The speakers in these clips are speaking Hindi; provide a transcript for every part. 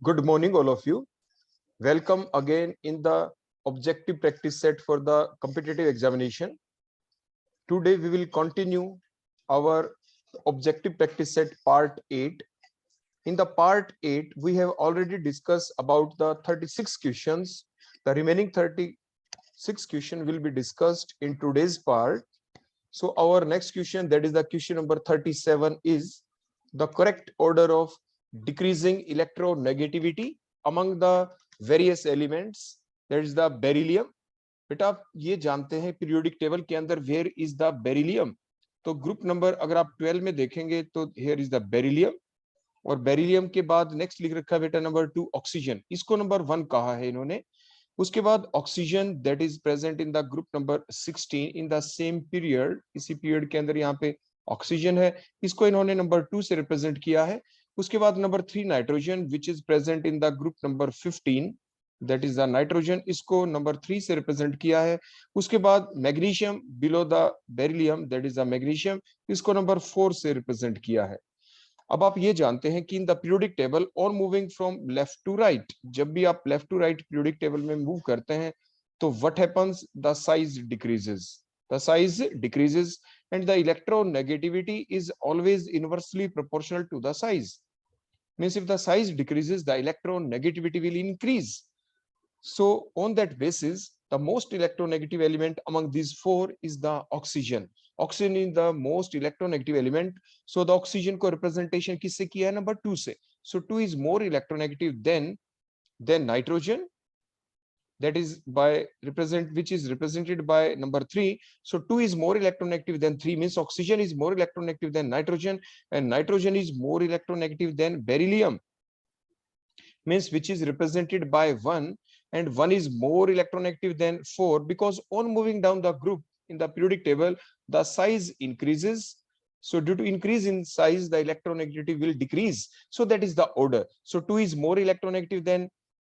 Good morning, all of you. Welcome again in the objective practice set for the competitive examination. Today we will continue our objective practice set part 8. In the part 8, we have already discussed about the 36 questions. The remaining 36 questions will be discussed in today's part. So our next question, that is the question number 37, is the correct order of decreasing electronegativity among the various elements. That is the beryllium. बेटा आप ये जानते हैं पीरियोडिक टेबल के अंदर वेयर इज द बेरिलियम, तो ग्रुप नंबर अगर आप 12 में देखेंगे तो हियर इज द बेरिलियम, और बेरिलियम के बाद नेक्स्ट लिख रखा है बेटा नंबर 2 ऑक्सीजन, इसको नंबर 1 कहा है इन्होंने। उसके बाद oxygen that is present in the group number 16 in the same period, इसी पीरियड के अंदर यहाँ पे ऑक्सीजन है, इसको इन्होंने नंबर 2 से रिप्रेजेंट किया है। उसके बाद number 3 nitrogen which is present in the group number 15, that is the nitrogen, इसको नंबर 3 से रिप्रेजेंट किया है। उसके बाद magnesium below the beryllium that is the magnesium, इसको नंबर 4 से रिप्रेजेंट किया है। अब आप ये जानते हैं कि इन द पीरियोडिक टेबल और moving from left to right, जब भी आप left to right periodic table में मूव करते हैं तो what happens, the size decreases, the size decreases and the electronegativity is always inversely proportional to the size. Means if the size decreases the electronegativity will increase. So on that basis, the most electronegative element among these four is the oxygen. Oxygen is the most electronegative element. So the oxygen को representation किससे किया है? नंबर 2 से. So 2 is more electronegative than nitrogen. That is which is represented by number 3. So 2 is more electronegative than 3, means oxygen is more electronegative than nitrogen, and nitrogen is more electronegative than beryllium, means which is represented by 1, and 1 is more electronegative than 4, because on moving down the group in the periodic table the size increases. So due to increase in size the electronegativity will decrease. So that is the order. So 2 is more electronegative than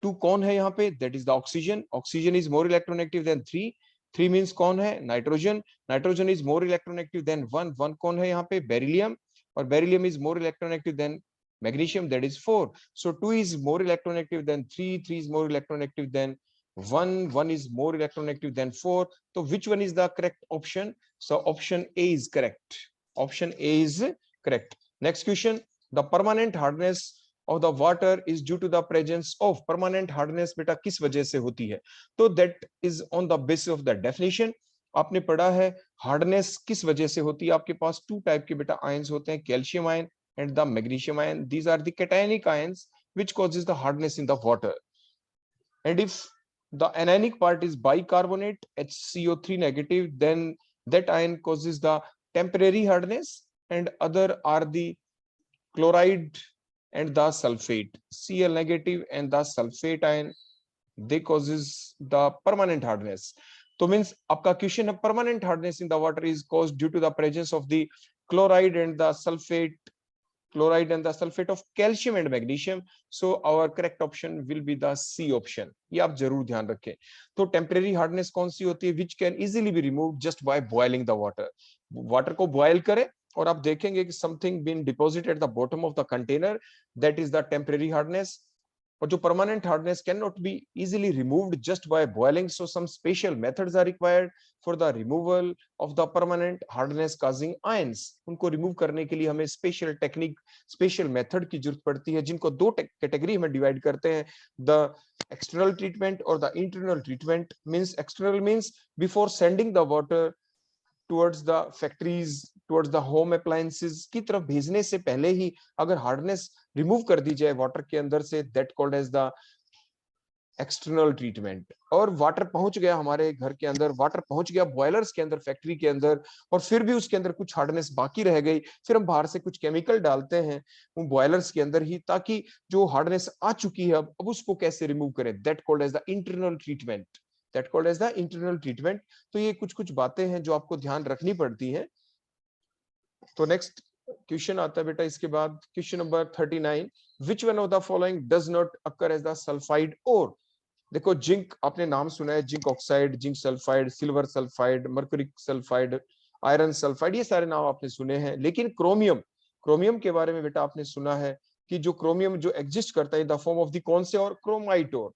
2, कौन है यहाँ पे? That is the oxygen. Oxygen is more electronegative than 3. 3 means कौन है? Nitrogen. Nitrogen is more electronegative than 1. 1 कौन है यहाँ पे? Beryllium. और beryllium is more electronegative than magnesium, that is 4. So 2 is more electronegative than 3, 3 is more electronegative than 1, 1 is more electronegative than 4. So which one is the correct option? So option A is correct. Option A is correct. Next question, the permanent hardness of the water is due to the presence of, permanent hardness बेटा किस वजह से होती है? तो that is on the basis of the definition. आपने पढ़ा है हार्डनेस किस वजह से होती है। आपके पास 2 टाइप के बेटा आयंस होते हैं, calcium ion and the magnesium ion. These are the cationic ions which causes the hardness in the water. And if the anionic part is bicarbonate HCO3 negative, then that ion causes the temporary hardness, and other are the chloride and the sulfate, Cl negative and the sulfate ion, they causes the permanent hardness. So means आपका क्वेश्चन है permanent hardness in the water is caused due to the presence of the chloride and the sulfate, chloride and the sulfate of calcium and magnesium. So our correct option will be the C option. ये आप जरूर ध्यान रखें। तो temporary hardness कौन सी होती है? Which can easily be removed just by boiling the water. Water को boil करें और आप देखेंगे कि something been deposited at the bottom of the container, that is the temporary hardness. और जो permanent hardness cannot be easily removed just by boiling, so some special methods are required for the removal of the permanent hardness causing ions. उनको remove करने के लिए हमें special technique, special method की जरूरत पड़ती है, जिनको 2 कैटेगरी में डिवाइड करते हैं, the external treatment और the internal treatment. Means external means before sending the water towards the factories, towards the home appliances की तरफ भेजने से पहले ही अगर हार्डनेस रिमूव कर दी जाए वाटर के अंदर से, that called as the external treatment. और वाटर पहुंच गया हमारे घर के अंदर, वाटर पहुंच गया बॉयलर्स के अंदर, फैक्ट्री के अंदर, और फिर भी उसके अंदर कुछ हार्डनेस बाकी रह गई, फिर हम बाहर से कुछ केमिकल डालते हैं वो बॉयलर्स के अंदर ही, ताकि जो हार्डनेस आ चुकी है अब उसको कैसे रिमूव करें, that called as the internal treatment, that called as the internal treatment. तो ये कुछ बातें हैं जो आपको ध्यान रखनी पड़ती है। तो नेक्स्ट क्वेश्चन आता है बेटा इसके बाद, question number 39, which one of the following does not occur as the sulphide ore? देखो जिंक आपने नाम सुना है, zinc oxide, zinc sulphide, silver sulphide, mercuric sulphide, iron sulphide, ये सारे नाम आपने सुने हैं। लेकिन क्रोमियम, क्रोमियम के बारे में बेटा आपने सुना है कि जो क्रोमियम जो एग्जिस्ट करता है इन द फॉर्म ऑफ द कौन से और क्रोमाइट और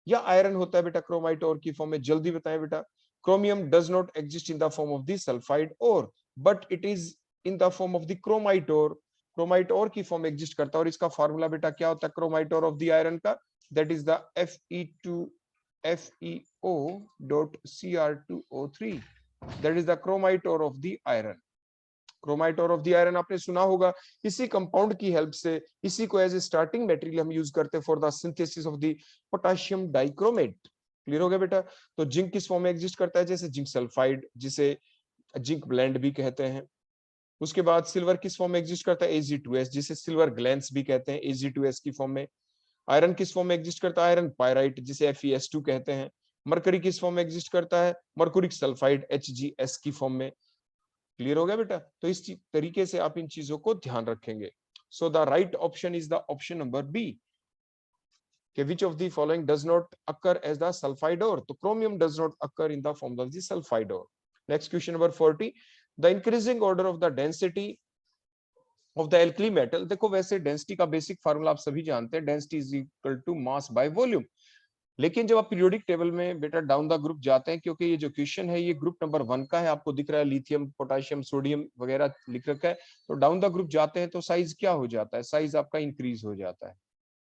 या आयरन होता है बेटा क्रोमाइट और की फॉर्म में, जल्दी बताएं बेटा। Chromium does not exist in the form of the sulphide ore, but it is in the form of the chromite ore. Chromite ore की फॉर्म एग्जिस्ट करता है और इसका फार्मूला बेटा क्या होता है क्रोमाइट और ऑफ द आयरन का, that is the FeO.Cr2O3, that is the chromite और ऑफ द आयरन। क्रोमाइट और ऑफ द आयरन आपने सुना होगा, इसी कंपाउंड की हेल्प से, इसी को एज ए स्टार्टिंग मटेरियल हम यूज करते हैं for the synthesis of the potassium dichromate. Clear हो गया बेटा। तो जिंक किस फॉर्म में एग्जिस्ट करता है, जैसे जिंक सल्फाइड, जिसे जिंक ब्लेंड भी कहते हैं। उसके बाद सिल्वर किस फॉर्म में एग्जिस्ट करता है, Ag2S, जिसे सिल्वर ग्लैंस भी कहते हैं, Ag2S की फॉर्म में। आयरन किस फॉर्म में एग्जिस्ट करता है, आयरन पायराइट, जिसे FeS2 कहते हैं। मरकरी किस फॉर्म में एग्जिस्ट करता है, मरकुरिक सल्फाइड, HgS की फॉर्म में। क्लियर हो गया बेटा। तो इस तरीके से आप इन चीजों को ध्यान रखेंगे। So the right option is the option number B, which of the following does not occur as the sulfide ore? तो chromium does not occur in the form of the sulfide ore. Next question number 40, the increasing order of the density of the alkali metal। देखो वैसे डेंसिटी का बेसिक फार्मूला आप सभी जानते हैं, density is equal to mass by volume. लेकिन जब आप पीरियोडिक टेबल में बेटा डाउन द ग्रुप जाते हैं, क्योंकि ये जो क्वेश्चन है ये ग्रुप नंबर 1 का है, आपको दिख रहा है लिथियम, पोटेशियम, सोडियम वगैरह लिख रखा है। तो डाउन द ग्रुप जाते हैं तो साइज क्या हो जाता है, साइज आपका इंक्रीज हो जाता है।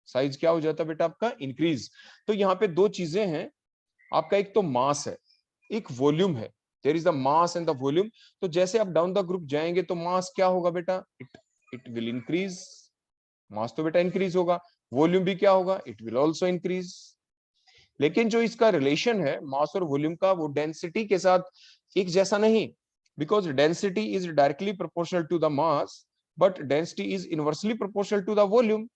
साइज क्या हो जाता है बेटा आपका, इंक्रीज। तो यहाँ पे दो चीजें हैं आपका, एक तो मास है, एक वॉल्यूम है। There is the mass and the volume. तो जैसे आप डाउन द ग्रुप जाएंगे तो मास क्या होगा बेटा, इट विल इंक्रीज। मास तो बेटा इंक्रीज होगा, वॉल्यूम भी क्या होगा, इट विल ऑल्सो इंक्रीज। लेकिन जो इसका रिलेशन है मास और वॉल्यूम का, वो डेंसिटी के साथ एक जैसा नहीं, because density is directly proportional to the mass, but density is inversely proportional to the volume.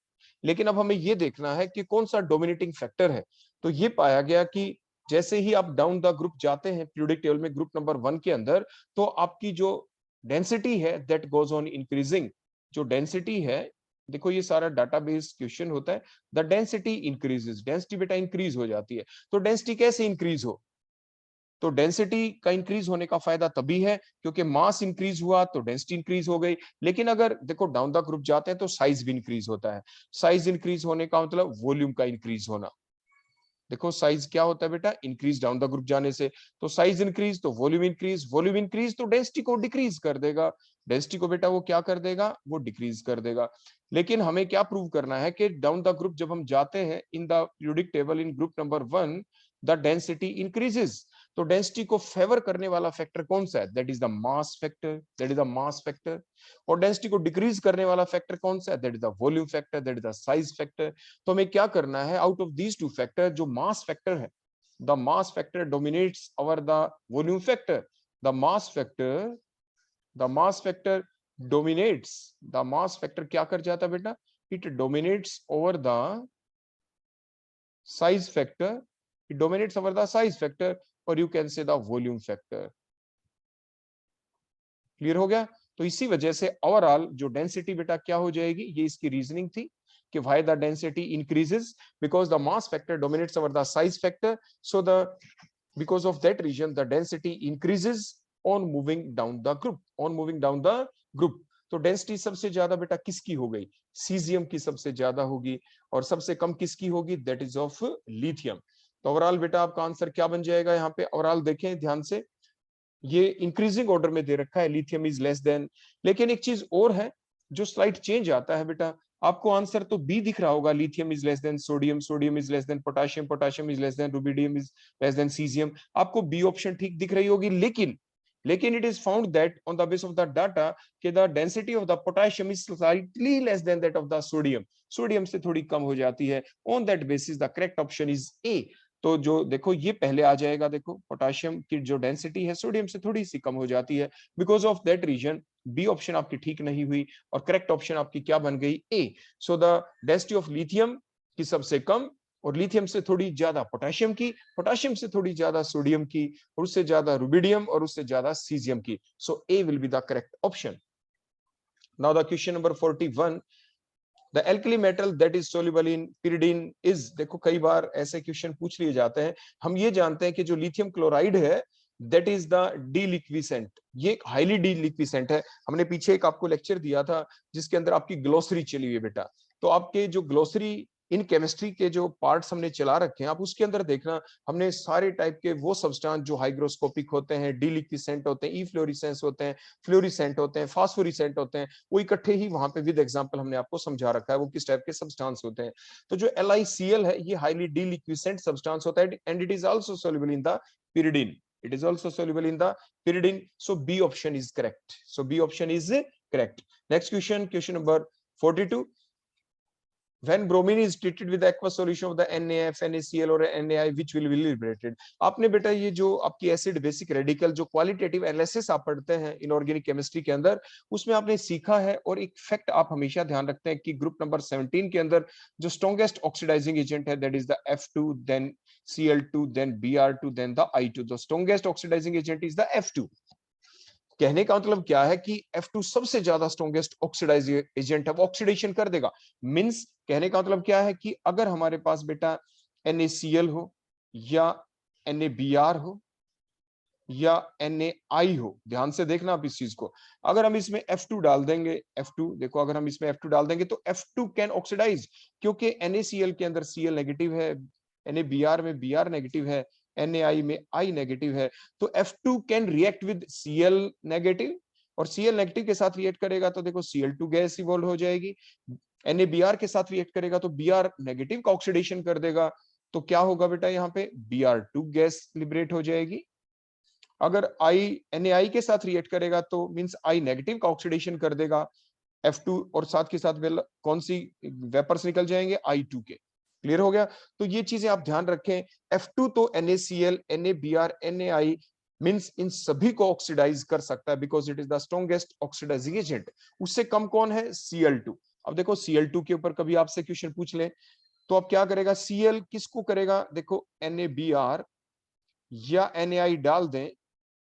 लेकिन अब हमें यह देखना है कि कौन सा डोमिनेटिंग फैक्टर है। तो ये पाया गया कि जैसे ही आप डाउन द ग्रुप जाते हैं पीरियोडिक टेबल में ग्रुप नंबर 1 के अंदर, तो आपकी जो डेंसिटी है दैट गोज ऑन इंक्रीजिंग। जो डेंसिटी है, देखो ये सारा डाटाबेस क्वेश्चन होता है, द डेंसिटी इंक्रीजेस, डेंसिटी बेटा इंक्रीज हो जाती है। तो डेंसिटी कैसे इंक्रीज हो, तो डेंसिटी का इंक्रीज होने का फायदा तभी है क्योंकि मास इंक्रीज हुआ तो डेंसिटी इंक्रीज हो गई। लेकिन अगर देखो डाउन द ग्रुप जाते हैं तो साइज भी इंक्रीज होता है। साइज इंक्रीज होने का मतलब वॉल्यूम का इंक्रीज होना। देखो साइज क्या होता है बेटा, इंक्रीज डाउन द ग्रुप जाने से। तो साइज इंक्रीज तो वॉल्यूम इंक्रीज, वॉल्यूम इंक्रीज तो डेंसिटी को डिक्रीज कर देगा। डेंसिटी को बेटा वो क्या कर देगा, वो डिक्रीज कर देगा। लेकिन हमें क्या प्रूव करना है कि डाउन द ग्रुप जब हम जाते हैं इन the periodic table in group number 1 the density increases. तो डेंसिटी को फेवर करने वाला फैक्टर कौन सा है, that is the mass factor, that is the mass factor. और डेंसिटी को डिक्रीज करने वाला फैक्टर कौन सा है, that is the volume factor, that is the size factor. तो हमें क्या करना है, out of these two factor जो मास फैक्टर है, the mass factor dominates over the volume factor. The mass factor, the mass factor dominates, the mass factor क्या कर जाता है बेटा, it dominates over the size factor, it dominates over the size factor, or you can say the volume factor। Clear हो गया। तो इसी वजह से ओवरऑल जो डेंसिटी बेटा क्या हो जाएगी, ये इसकी रीजनिंग थी कि why the density increases, because the mass factor dominates over the size factor, so the because of that reason the density increases on moving down the group, on moving down the group। तो डेंसिटी सबसे ज्यादा बेटा किसकी हो गई, सीजियम की सबसे ज्यादा होगी, और सबसे कम किसकी होगी, दैट इज ऑफ लिथियम। तो ओवरऑल बेटा आपका आंसर क्या बन जाएगा, यहाँ पे ओवरऑल देखें ध्यान से, ये इंक्रीजिंग ऑर्डर में दे रखा है, लिथियम इज लेस देन। लेकिन एक चीज और है जो स्लाइड चेंज आता है बेटा, आपको आंसर तो बी दिख रहा होगा, lithium is less than sodium, sodium is less than potassium, potassium is less than rubidium is less than caesium. आपको बी ऑप्शन ठीक दिख रही होगी, लेकिन it is found that on the basis of the data कि the density of the potassium is slightly less than that of the sodium, sodium से थोड़ी कम हो जाती है। on that basis the correct option is A। तो जो देखो ये पहले आ जाएगा, देखो पोटेशियम की जो डेंसिटी है सोडियम से थोड़ी सी कम हो जाती है, because of that reason B option आपकी ठीक नहीं हुई और करेक्ट ऑप्शन आपकी क्या बन गई, A. So the density of lithium की सबसे कम, और लिथियम से थोड़ी ज्यादा पोटेशियम की, पोटेशियम से थोड़ी ज्यादा सोडियम की, और उससे ज्यादा रुबिडियम, और उससे ज्यादा सीजियम की। So A will be the correct option. Now the question number 41, the alkali metal that is soluble in pyridine is. देखो कई बार ऐसे क्वेश्चन पूछ लिए जाते हैं। हम ये जानते हैं कि जो लिथियम क्लोराइड है दैट इज द डीलिक्विसेंट, ये हाईली डीलिक्विसेंट है। हमने पीछे एक आपको लेक्चर दिया था जिसके अंदर आपकी ग्लोसरी चली हुई बेटा, तो आपके जो ग्लोसरी इन केमिस्ट्री के जो पार्ट्स हमने चला रखे हैं, आप उसके अंदर देखना हमने सारे टाइप के वो सब्सटेंस जो हाइग्रोस्कोपिक होते हैं, डीलिक्विसेंट होते हैं, इफ्लोरिसेंस होते हैं, फ्लोरिसेंट होते हैं, फास्फोरिसेंट होते हैं, वो इकट्ठे ही वहां पे विद एग्जांपल हमने आपको समझा रखा है वो किस टाइप के सब्सटेंस होते हैं। तो जो LiCl है ये हाईली डीलिक्विसेंट सब्सटेंस होता है and it is also soluble in the pyridine. It is also soluble in the pyridine. So B option is correct. So B option is correct. Next question, question number 42. When bromine is treated with aqueous solution of the NaF, NaCl or NaI, which will be liberated. आपने बेटा ये जो आपकी एसिड बेसिक रेडिकल जो क्वालिटेटिव एनालिसिस आप पढ़ते हैं इनऑर्गेनिक केमिस्ट्री के अंदर, उसमें आपने सीखा है और एक फैक्ट आप हमेशा ध्यान रखते हैं कि ग्रुप नंबर 17 के अंदर जो स्ट्रॉन्गेस्ट ऑक्सीडाइजिंग एजेंट है that is the F2, then Cl2, then Br2, then the I2. The strongest oxidising agent is the F2. कहने का मतलब क्या है कि F2 सबसे ज्यादा स्ट्रॉन्गेस्ट ऑक्सीडाइजिंग एजेंट है, वो ऑक्सीडेशन कर देगा। मींस कहने का मतलब क्या है कि अगर हमारे पास बेटा NaCl हो या NaBr हो या NaI हो, ध्यान से देखना आप इस चीज को, अगर हम इसमें F2 डाल देंगे, F2 देखो, अगर हम इसमें F2 डाल देंगे तो F2 कैन ऑक्सीडाइज, क्योंकि NaCl के अंदर Cl नेगेटिव है, NaBr में Br नेगेटिव है, NaI में I नेगेटिव है, तो F2 can react with Cl negative, और Cl नेगेटिव के साथ रिएक्ट करेगा तो देखो Cl2 गैस इवॉल्व हो जाएगी, NaBr के साथ रिएक्ट करेगा तो Br नेगेटिव का ऑक्सीडेशन कर देगा, तो क्या होगा बेटा यहाँ पे Br2 गैस लिबरेट हो जाएगी। अगर NaI के साथ रिएक्ट करेगा तो मींस I नेगेटिव का ऑक्सीडेशन कर देगा F2, और साथ के साथ कौन सी वेपर्स निकल जाएंगे, I2 के। क्लियर हो गया? तो ये चीजें आप ध्यान रखें, F2 तो NaCl, NaBr, NaI मींस इन सभी को ऑक्सीडाइज कर सकता है because it is the strongest oxidising agent. उससे कम कौन है, Cl2। अब देखो Cl2 के ऊपर कभी आपसे क्वेश्चन पूछ ले तो आप क्या करेगा, Cl किसको करेगा, देखो NaBr या NaI डाल दें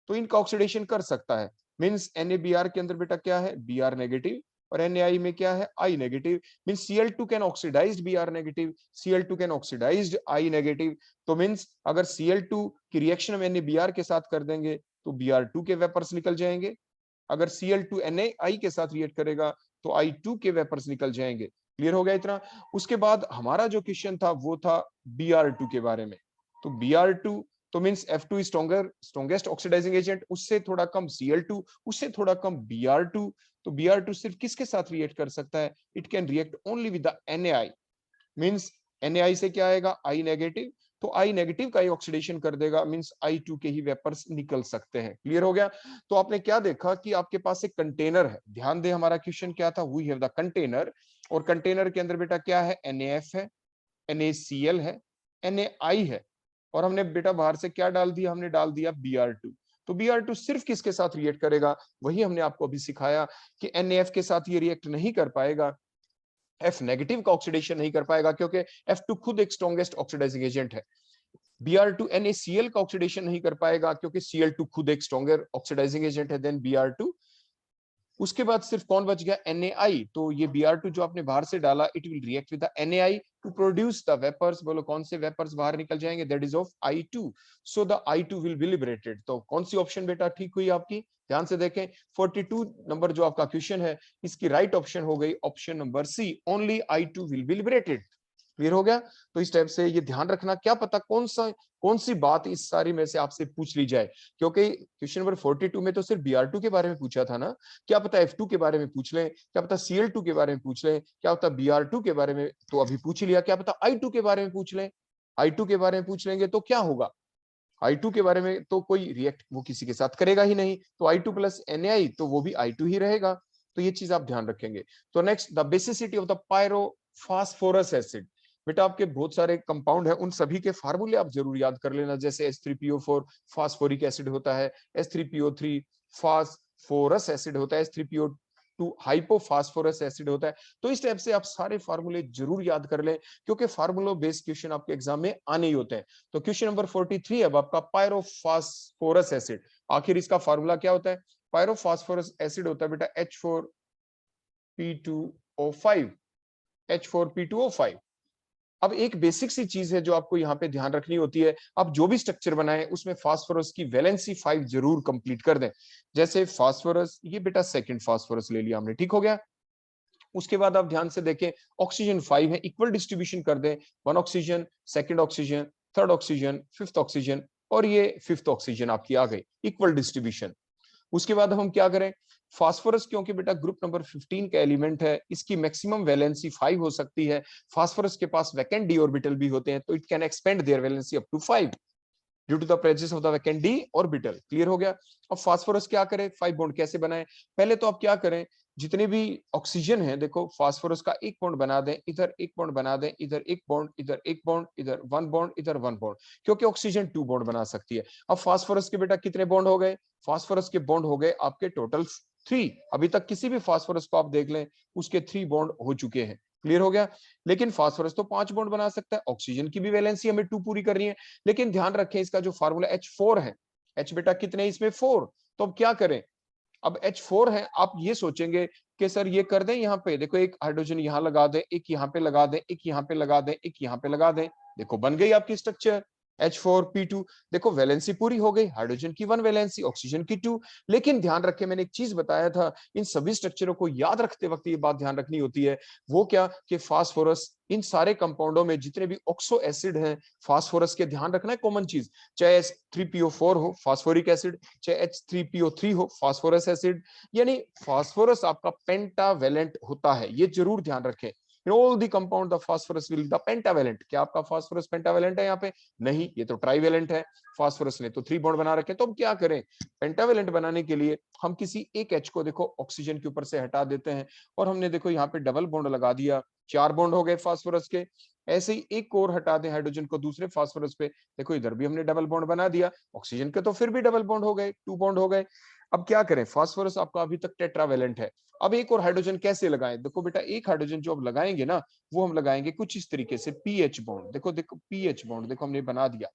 तो इनका ऑक्सीडेशन कर सकता है। मींस NaBr के अंदर बेटा क्या है, Br नेगेटिव, और NaI में क्या है, I negative. Means Cl2 can oxidised Br negative, Cl2 can oxidised I negative. तो मींस अगर Cl2 की रिएक्शन हम NaBr के साथ कर देंगे तो Br2 के वेपर्स निकल जाएंगे, अगर Cl2 NaI के साथ रिएक्ट करेगा तो I2 के वेपर्स निकल जाएंगे। क्लियर हो गया इतना? उसके बाद हमारा जो क्वेश्चन था वो था Br2 के बारे में। तो Br2 तो means F2 strongest oxidising agent, उससे थोड़ा कम Cl2, उससे थोड़ा कम Br2। तो Br2 सिर्फ किसके साथ रिएक्ट कर सकता है, it can react only with the NaI। Means NaI से क्या आएगा, I नेगेटिव, तो I नेगेटिव का ही ऑक्सीडेशन कर देगा, मींस I2 के ही वेपर्स निकल सकते हैं। क्लियर हो गया? तो आपने क्या देखा कि आपके पास एक कंटेनर है, ध्यान दे हमारा क्वेश्चन क्या था, वी हैव द कंटेनर, और कंटेनर के अंदर बेटा क्या है, NaF है, NaCl है, NaI है, और हमने बेटा बाहर से क्या डाल दिया, हमने डाल दिया Br2। तो Br2 सिर्फ किसके साथ रिएक्ट करेगा, वही हमने आपको अभी सिखाया कि NaF के साथ ये रिएक्ट नहीं कर पाएगा, F नेगेटिव का ऑक्सीडेशन नहीं कर पाएगा क्योंकि F2 खुद एक स्ट्रॉन्गेस्ट ऑक्सीडाइजिंग एजेंट है। Br2 NaCl का ऑक्सीडेशन नहीं कर पाएगा क्योंकि Cl2 खुद एक स्ट्रॉन्गर ऑक्सीडाइजिंग एजेंट है देन Br2। उसके बाद सिर्फ कौन बच गया, NaI। तो ये Br2 जो आपने बाहर से डाला, it will react with the NaI to produce the vapours. बोलो कौन से वेपर्स बाहर निकल जाएंगे, that is of I2। So the I2 will be liberated. तो कौन सी ऑप्शन बेटा ठीक हुई आपकी, ध्यान से देखें। 42 नंबर जो आपका क्वेश्चन है, इसकी राइट ऑप्शन हो गई option number C, only I2 will be liberated. Clear हो गया? तो इस टाइप से ये ध्यान रखना, क्या पता कौन सी बात इस सारी में से आपसे पूछ ली जाए, क्योंकि क्वेश्चन नंबर 42 में तो सिर्फ Br2 के बारे में पूछा था ना, क्या पता F2 के बारे में पूछ लें, क्या पता Cl2 के बारे में पूछ लें, क्या पता Br2 के बारे में तो अभी पूछ लिया, क्या पता I2 के बारे में पूछ लें। I2 के बारे में पूछ लेंगे तो क्या होगा, I2 के बारे में तो कोई रिएक्ट वो किसी के साथ करेगा ही नहीं, तो I2 प्लस NaI तो वो भी I2 ही रहेगा। तो ये चीज आप ध्यान रखेंगे। तो next, the basicity of the pyrophosphorous acid. बेटा आपके बहुत सारे कंपाउंड है, उन सभी के फार्मूले आप जरूर याद कर लेना, जैसे H3PO4 फास्फोरिक एसिड होता है, H3PO3 फास्फोरस एसिड होता है, H3PO2 हाइपोफास्फोरस एसिड होता है। तो इस टाइप से आप सारे फार्मूले जरूर याद कर लें, क्योंकि फार्मूला बेस्ड क्वेश्चन आपके एग्जाम में आने ही होते हैं। तो क्वेश्चन नंबर 43 अब आपका पायरोफॉस्फोरस एसिड, आखिर इसका फार्मूला क्या होता है, पायरोफॉस्फोरस एसिड होता है बेटा H4P2O5, H4P2O5। अब एक बेसिक सी चीज है जो आपको यहाँ पे ध्यान रखनी होती है, आप जो भी स्ट्रक्चर बनाए उसमें फास्फोरस की वैलेंसी 5 जरूर कंप्लीट कर दें। जैसे फास्फोरस, ये बेटा सेकंड फास्फोरस ले लिया हमने, ठीक हो गया। उसके बाद आप ध्यान से देखें ऑक्सीजन 5 है, इक्वल डिस्ट्रीब्यूशन कर दें, 1 oxygen, second oxygen, third oxygen, fifth oxygen और ये फिफ्थ ऑक्सीजन आपकी आ गई, इक्वल डिस्ट्रीब्यूशन। उसके बाद हम क्या करें, फास्फोरस क्योंकि बेटा ग्रुप नंबर 15 का एलिमेंट है, इसकी मैक्सिमम वैलेंसी 5 हो सकती है। फास्फोरस के पास वैकेंट डी ऑर्बिटल भी होते हैं, तो it can expand their valency up to 5 due to the presence of the vacant D orbital. Clear हो गया। अब फास्फोरस क्या करे, 5 बॉन्ड कैसे बनाए, पहले तो आप क्या करें, जितने भी ऑक्सीजन है देखो फास्फोरस का एक बॉन्ड बना दें, इधर एक बॉन्ड बना दें, इधर एक बॉन्ड, इधर एक बॉन्ड, इधर 1 बॉन्ड, इधर 1 बॉन्ड, क्योंकि ऑक्सीजन 2 बॉन्ड बना सकती है। अब फास्फोरस के बेटा कितने बॉन्ड हो गए, फास्फोरस के बॉन्ड हो गए आपके टोटल 3। अभी तक किसी भी फास्फोरस को आप देख लें उसके 3 बॉन्ड हो चुके हैं। क्लियर हो गया। लेकिन फास्फोरस तो 5 बॉन्ड बना सकता है, ऑक्सीजन की भी वैलेंसी हमें 2 पूरी करनी है। लेकिन ध्यान रखें इसका जो फार्मूला H4 है, H बेटा कितने इसमें 4, तो अब क्या करें, अब H4 है, आप ये सोचेंगे कि सर ये कर दें, यहाँ पे देखो एक हाइड्रोजन यहाँ लगा दें, एक यहाँ पे लगा दें, एक यहाँ पे लगा दें, एक यहाँ पे लगा दें, देखो बन गई आपकी स्ट्रक्चर H4P2। देखो वैलेंसी पूरी हो गई, हाइड्रोजन की 1 वैलेंसी, ऑक्सीजन की 2। लेकिन ध्यान रखें मैंने एक चीज बताया था, इन सभी स्ट्रक्चरों को याद रखते वक्त ये बात ध्यान रखनी होती है, वो क्या कि फास्फोरस इन सारे कंपाउंडों में जितने भी ऑक्सो एसिड हैं, फास्फोरस के ध्यान रखना है कॉमन चीज, चाहे H3PO4 हो फास्फोरिक एसिड, चाहे H3PO3 हो फास्फोरस एसिड, यानी फास्फोरस आपका पेंटावेलेंट होता है, ये जरूर ध्यान रखें। In all the compound the phosphorus will the pentavalent। क्या आपका फास्फोरस पेंटावेलेंट है यहाँ पे, नहीं, ये तो ट्राइवेलेंट है, फास्फोरस ने तो 3 बॉन्ड बना रखे। तो अब क्या करें, पेंटावेलेंट बनाने के लिए हम किसी एक H को देखो ऑक्सीजन के ऊपर से हटा देते हैं, और हमने देखो यहाँ पे डबल बॉन्ड लगा दिया, 4 बॉन्ड हो गए फास्फोरस के। ऐसे ही एक और हटा दें हाइड्रोजन को दूसरे फास्फोरस पे, देखो इधर भी हमने डबल बॉन्ड बना दिया, ऑक्सीजन के तो फिर भी डबल बॉन्ड हो गए, 2 बॉन्ड हो गए। अब क्या करें, फास्फोरस आपका अभी तक टेट्रावेलेंट है। अब एक और हाइड्रोजन कैसे लगाएं, देखो बेटा एक हाइड्रोजन जो अब लगाएंगे ना, वो हम लगाएंगे कुछ इस तरीके से, पीएच बॉन्ड, देखो देखो पीएच बॉन्ड, देखो हमने बना दिया,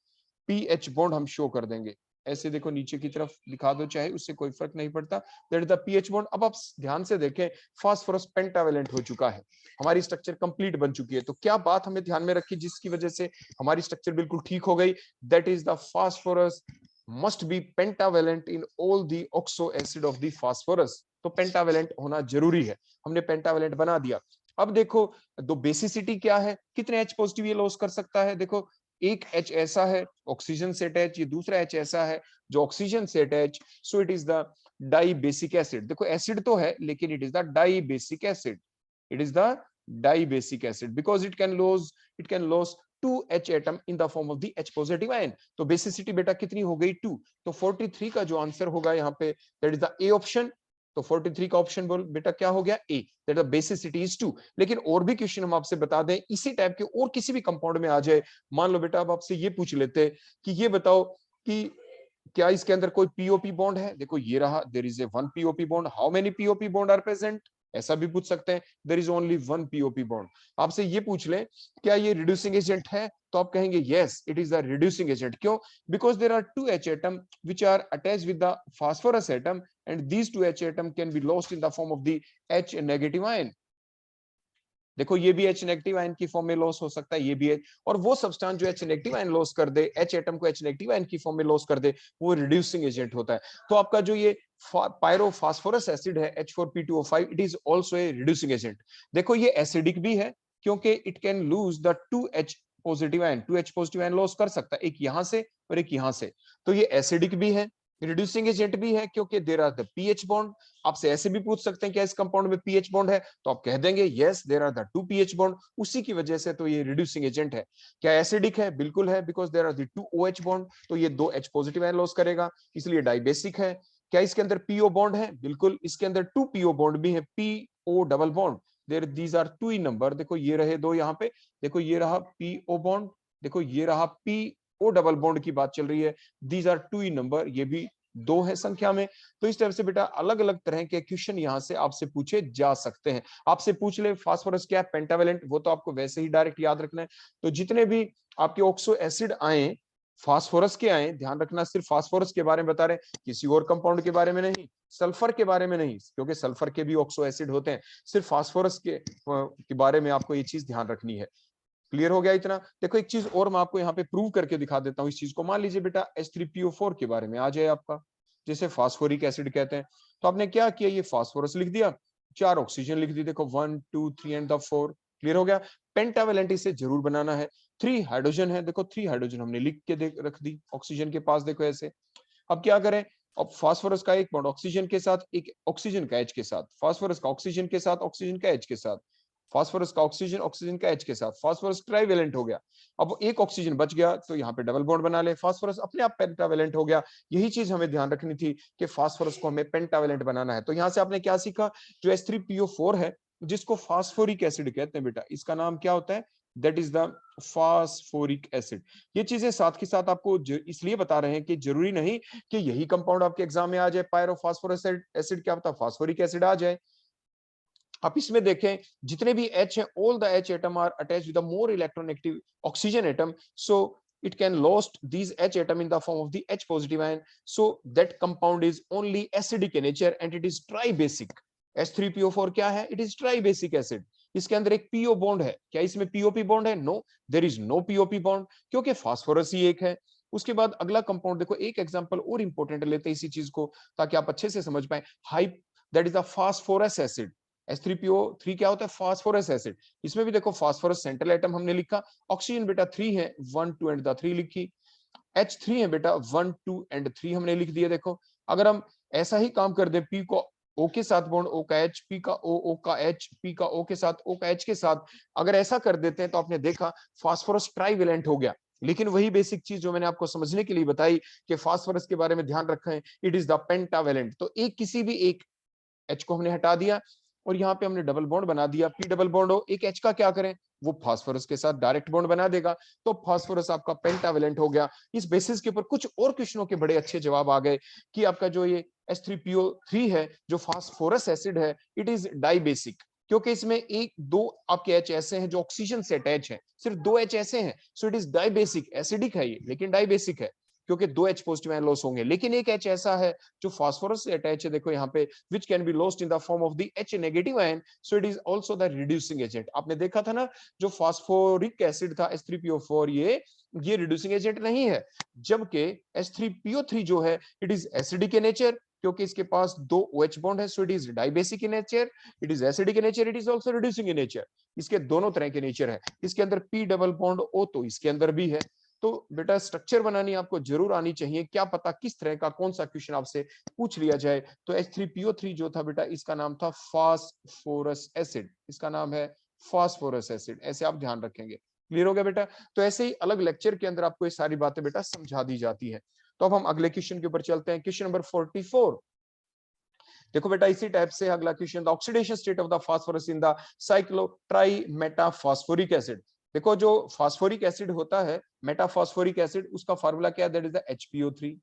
पीएच बॉन्ड हम शो कर देंगे ऐसे, देखो नीचे की तरफ दिखा दो चाहे, उससे कोई फर्क नहीं पड़ता, that is the PH bond. अब आप ध्यान से देखें फास्फोरस पेंटावेलेंट हो चुका है, हमारी स्ट्रक्चर कंप्लीट बन चुकी है। तो क्या बात हमें ध्यान में रखी जिसकी वजह से हमारी स्ट्रक्चर बिल्कुल ठीक हो गई, that is the phosphorus must be pentavalent in all the oxo acid of the phosphorus। तो पेंटावेलेंट होना जरूरी है, हमने पेंटावेलेंट बना दिया। अब देखो दो बेसिसिटी क्या है, कितने H पॉजिटिव ये लॉस कर सकता है, देखो एक H ऐसा है ऑक्सीजन सेट H, ये दूसरा H ऐसा है जो oxygen set H, so it is the dibasic acid. देखो एसिड तो है लेकिन it is the dibasic acid, it is the dibasic acid because it can loss 2H atom in the form of the H positive ion. तो बेसिसिटी बेटा कितनी हो गई 2, तो 43 का जो आंसर होगा यहाँ पे that is the A option. तो 43 का ऑप्शन बोल बेटा क्या हो गया, ए, दैट द बेसिसिटी इज 2। लेकिन और भी क्वेश्चन हम आपसे बता दें इसी टाइप के और किसी भी कंपाउंड में आ जाए, मान लो बेटा अब आपसे ये पूछ लेते कि ये बताओ कि क्या इसके अंदर कोई पीओपी बॉन्ड है, देखो ये रहा, there is a 1 POP bond, how many POP bond are present, ऐसा भी पूछ सकते हैं, there is only 1 POP bond. आपसे ये पूछ ले क्या ये रिड्यूसिंग एजेंट है, तो आप कहेंगे yes it is the reducing agent. क्यों, because there are 2 H atom which are attached with the phosphorus atom and these 2 H atom can be lost in the form of the H negative ion। देखो ये भी H नेगेटिव आयन की फॉर्म में लॉस हो सकता है, ये भी है, और वो सब्सटेंस जो H नेगेटिव आयन लॉस कर दे, H एटम को H नेगेटिव आयन की फॉर्म में लॉस कर दे, वो रिड्यूसिंग एजेंट होता है। तो आपका जो ये पायरोफॉस्फोरस एसिड है H4P2O5 it is also a reducing agent. देखो ये एसिडिक भी है क्योंकि it can lose the 2H positive ion, 2H positive iron loss कर सकता है, एक यहां से और एक यहां से, तो ये एसिडिक भी है, रिड्यूसिंग एजेंट भी है क्योंकि there are the PH bond. आपसे ऐसे भी पूछ सकते हैं क्या इस कंपाउंड में पीएच बॉन्ड है, तो आप कह देंगे yes there are the 2 PH bond, उसी की वजह से तो ये रिड्यूसिंग एजेंट है। क्या एसिडिक है, बिल्कुल है, because there are the 2 OH bond, तो ये 2 H पॉजिटिव आयन लॉस करेगा, इसलिए डाइबेसिक है। क्या इसके अंदर पीओ बॉन्ड है, बिल्कुल इसके अंदर 2 पीओ बॉन्ड भी है, PO double bond, there these are 2 in number, देखो ये रहे 2 यहाँ पे, देखो ये रहा पीओ बॉन्ड, देखो ये रहा पीओ डबल बॉन्ड की बात चल रही है, दीज आर 2 इन नंबर, ये भी 2 है संख्या में। तो इस तरह से बेटा अलग अलग तरह के क्वेश्चन यहाँ से आपसे पूछे जा सकते हैं। आपसे पूछ ले फास्फोरस क्या है, पेंटावेलेंट, वो तो आपको वैसे ही डायरेक्ट याद रखना है। तो जितने भी आपके ऑक्सो एसिड आए फास्फोरस के आए, ध्यान रखना सिर्फ फास्फोरस के बारे में बता रहे हैं, किसी और कंपाउंड के बारे में नहीं, सल्फर के बारे में नहीं, क्योंकि सल्फर के भी ऑक्सो एसिड होते हैं, सिर्फ फास्फोरस के बारे में आपको ये चीज ध्यान रखनी है। क्लियर हो गया इतना। देखो एक चीज और मैं आपको यहाँ पे प्रूव करके दिखा देता हूँ इस चीज को, मान लीजिए बेटा H3PO4 के बारे में आ जाए आपका, जैसे फास्फोरिक एसिड कहते हैं, तो आपने क्या किया, ये फास्फोरस लिख दिया, 4 ऑक्सीजन लिख दी, देखो 1 2 3 एंड द 4। क्लियर हो गया। पेंटावेलेंट इसे जरूर बनाना है। 3 हाइड्रोजन है, देखो 3 हाइड्रोजन हमने लिख के रख दी ऑक्सीजन के पास, देखो ऐसे। अब क्या करें, अब फास्फोरस का एक बॉन्ड ऑक्सीजन के साथ, एक ऑक्सीजन का H के साथ, फास्फोरस का ऑक्सीजन के साथ, ऑक्सीजन का H के साथ, फास्फोरस का ऑक्सीजन, ऑक्सीजन का H के साथ, फास्फोरस ट्राइवेलेंट हो गया। अब एक ऑक्सीजन बच गया तो यहाँ पे डबल बॉन्ड बना ले, फास्फोरस अपने आप पेंटावेलेंट हो गया। यही चीज हमें ध्यान रखनी थी कि फास्फोरस को हमें पेंटावेलेंट बनाना है। तो यहाँ से आपने क्या सीखा, जो H3PO4 है, जिसको फास्फोरिक एसिड कहते हैं बेटा, इसका नाम क्या होता है, that is the phosphoric acid. ये चीजें साथ के साथ आपको इसलिए बता रहे हैं कि जरूरी नहीं कि यही कंपाउंड आपके एग्जाम में आ जाए, पायरोफॉस्फोरस एसिड, क्या पता फास्फोरिक एसिड आ जाए। आप इसमें देखें जितने भी H हैं, all the H atom are attached with a more electronegative oxygen atom, so it can lost these H atom in the form of the H positive ion, so that compound is only acidic in nature and it is tribasic. H3PO4 क्या है, it is tribasic acid। इसके अंदर एक PO बॉन्ड है, क्या इसमें POP बॉन्ड है, no, there is no POP bond, क्योंकि फास्फोरस ही एक है। उसके बाद अगला कंपाउंड देखो, एक एग्जांपल और इंपॉर्टेंट लेते हैं इसी चीज को ताकि आप अच्छे से समझ पाए। High, that is the phosphorus acid. H3PO3 क्या होता है, फास्फोरस एसिड। इसमें भी देखो फास्फोरस सेंट्रल एटम हमने लिखा, ऑक्सीजन बेटा 3 है, 1 2 एंड द 3 लिखी, H3 है बेटा 1 2 एंड 3 हमने लिख दिया। देखो अगर हम ऐसा ही काम कर दे, P को O के साथ बॉन्ड, O का H, P का O का H, P का O के साथ, O का H के साथ, अगर ऐसा कर देते हैं तो आपने देखा फास्फोरस ट्राइवेलेंट हो गया। लेकिन वही बेसिक चीज जो मैंने आपको समझने के लिए बताई कि फास्फोरस के बारे में ध्यान रखें, इट इज द पेंटावेलेंट। तो एक किसी भी एक H को हमने हटा दिया और यहाँ पे हमने डबल बॉन्ड बना दिया, P डबल बॉन्ड हो, एक H का क्या करें, वो फास्फोरस के साथ डायरेक्ट बॉन्ड बना देगा, तो फास्फोरस आपका पेंटावेलेंट हो गया। इस बेसिस के ऊपर कुछ और क्वेश्चनों के बड़े अच्छे जवाब आ गए कि आपका जो ये H3PO3 है, जो फास्फोरस एसिड है, इट इज डाइबेसिक, क्योंकि इसमें एक दो आपके H ऐसे हैं जो ऑक्सीजन से अटैच है, सिर्फ 2 H ऐसे हैं, सो इट इज डाइबेसिक। एसिडिक है ये लेकिन डाइबेसिक है, क्योंकि 2 H पॉजिटिव आयन लॉस होंगे। लेकिन एक H ऐसा है जो फास्फोरस से अटैच है, देखो यहाँ पे, which can be lost in the form of the H negative ion, so it is also the reducing agent। आपने देखा था ना, जो फास्फोरिक एसिड था H3PO4, ये रिड्यूसिंग एजेंट नहीं है, जबकि H3PO3 जो है, it is acidic in nature, क्योंकि इसके पास 2 OH बॉन्ड है, सो it is dibasic in nature, it is acidic in nature, it is also reducing in nature. इसके दोनों तरह के नेचर है। इसके अंदर P डबल बॉन्ड O तो इसके अंदर भी है। तो बेटा स्ट्रक्चर बनानी आपको जरूर आनी चाहिए, क्या पता किस तरह का कौन सा क्वेश्चन आपसे पूछ लिया जाए। तो H3PO3 जो था बेटा, इसका नाम था फास्फोरस एसिड, इसका नाम है फास्फोरस एसिड, ऐसे आप ध्यान रखेंगे। क्लियर हो गया बेटा। तो ऐसे ही अलग लेक्चर के अंदर आपको ये सारी बातें बेटा समझा दी जाती है। तो अब हम अगले क्वेश्चन के ऊपर चलते हैं, क्वेश्चन नंबर 44। देखो बेटा इसी टाइप से अगला question, the oxidation state of the phosphorus in the cyclo try metaphosphoric acid. देखो जो फास्फोरिक एसिड होता है, मेटाफॉस्फोरिक एसिड, उसका फार्मूला क्या है, दैट इज द HPO3।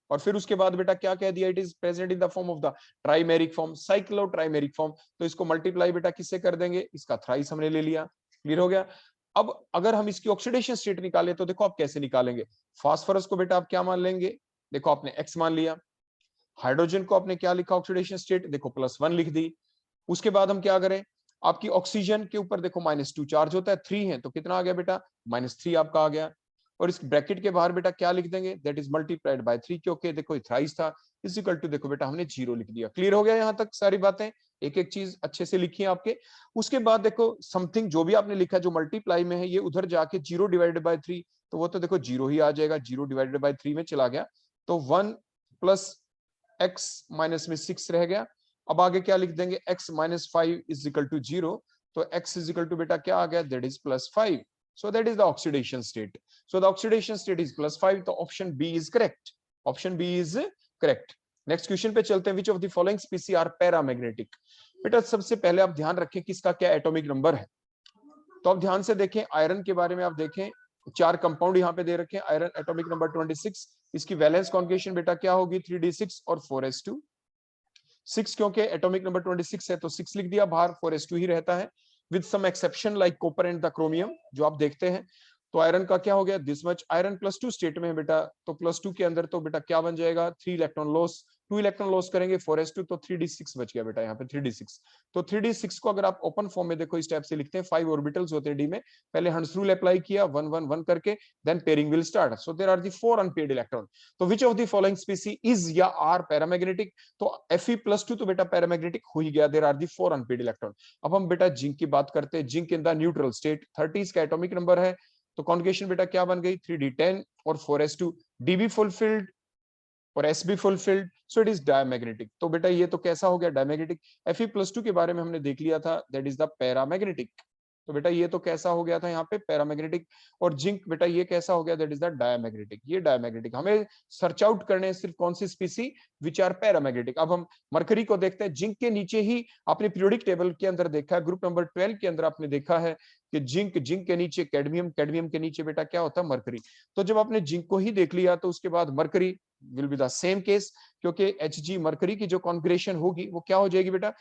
और फिर उसके बाद बेटा क्या कह दिया, it is present in the form of the trimeric form, cyclo trimeric form. तो इसको मल्टीप्लाई बेटा किससे कर देंगे, इसका थ्राइस हमने ले लिया। क्लियर हो गया। अब अगर हम इसकी ऑक्सीडेशन स्टेट निकाले तो देखो आप कैसे निकालेंगे। फास्फोरस को बेटा आप क्या मान लेंगे, देखो आपने X मान लिया। हाइड्रोजन को आपने क्या लिखा ऑक्सीडेशन स्टेट, देखो +1 लिख दी। उसके बाद हम क्या करें, आपकी ऑक्सीजन के ऊपर देखो -2 चार्ज होता है, 3 है तो कितना आ गया बेटा, -3 आपका आ गया। और इस ब्रैकेट के बाहर बेटा क्या लिख देंगे, दैट इज मल्टीप्लाइड बाय 3, क्योंकि देखो थ्राइस था, इज इक्वल टू, देखो बेटा हमने 0 लिख दिया। क्लियर हो गया यहाँ तक सारी बातें, एक एक चीज अच्छे से लिखी है आपके। उसके बाद देखो समथिंग जो भी आपने लिखा जो मल्टीप्लाई में है, ये उधर जाके 0 डिवाइडेड बाय 3, तो वो तो देखो 0 ही आ जाएगा, 0 डिवाइडेड बाय 3 में चला गया, तो 1 प्लस x माइनस में 6 रह गया। अब आगे क्या लिख देंगे, x minus 5 is equal to 0, तो x इज इक्वल टू बेटा क्या आ गया, that is +5। so that is the oxidation state, so the oxidation state is +5, तो option B is correct, option B is correct. Next question पे चलते हैं, which of the following species are paramagnetic। बेटा सबसे पहले आप ध्यान रखें किसका क्या एटॉमिक नंबर है। तो आप ध्यान से देखें, आयरन के बारे में आप देखें, 4 कंपाउंड यहाँ पे दे रखे हैं, आयरन एटॉमिक नंबर 26, इसकी वैलेंस कॉन्जुगेशन बेटा क्या होगी, 3d6 और 4s2। 6 क्योंकि एटॉमिक नंबर 26 है तो 6 लिख दिया, बाहर 4s2 ही रहता है, with some exception like copper and the chromium जो आप देखते हैं। तो आयरन का क्या हो गया, दिस मच, आयरन +2 स्टेट में है बेटा, तो +2 के अंदर तो बेटा क्या बन जाएगा, 3 इलेक्ट्रॉन लॉस, 2 इलेक्ट्रॉन लॉस करेंगे 4s2, तो 3d6 बच गया बेटा यहाँ पे 3d6। तो 3d6 को अगर आप ओपन फॉर्म में देखो इस टाइप से लिखते हैं, 5 ऑर्बिटल्स होते हैं डी में, पहले हंस रूल अप्लाई किया 1 1 1 करके, then pairing will start. So there are the 4 unpaired electron. तो which of the following species is या आर पैरामैग्नेटिक? तो Fe+2 तो बेटा पैरामैग्नेटिक हो ही गया, there are the 4 unpaired electron. अब हम बेटा जिंक की बात करते हैं, zinc in the neutral state 30 इसका एटॉमिक नंबर है, तो कॉन्जुगेशन बेटा क्या बन गई 3d10 और 4s2, डी बी फुलफिल्ड और S be fulfilled, so it is diamagnetic. तो बेटा ये तो कैसा हो गया डायमैग्नेटिक। Fe+2 के बारे में हमने देख लिया था, दैट इज द पैरामैग्नेटिक। तो बेटा ये तो कैसा हो गया था यहाँ पे पैरामैग्नेटिक, और जिंक बेटा ये कैसा हो गया, दैट इज द डायमैग्नेटिक। ये डायमैग्नेटिक, हमें सर्च आउट करने हैं सिर्फ कौन सी स्पीसी विच आर पैरामैग्नेटिक। अब हम मरकरी को देखते हैं, जिंक के नीचे ही आपने पीरियोडिक टेबल के अंदर देखा है, ग्रुप नंबर 12 के अंदर आपने देखा है कि जिंक, जिंक के नीचे कैडमियम, कैडमियम के नीचे बेटा क्या होता है मरकरी। तो जब आपने जिंक को ही देख लिया तो उसके बाद mercury will be the same case, क्योंकि Hg मरकरी की जो कॉन्फिगरेशन होगी वो क्या हो जाएगी बेटा,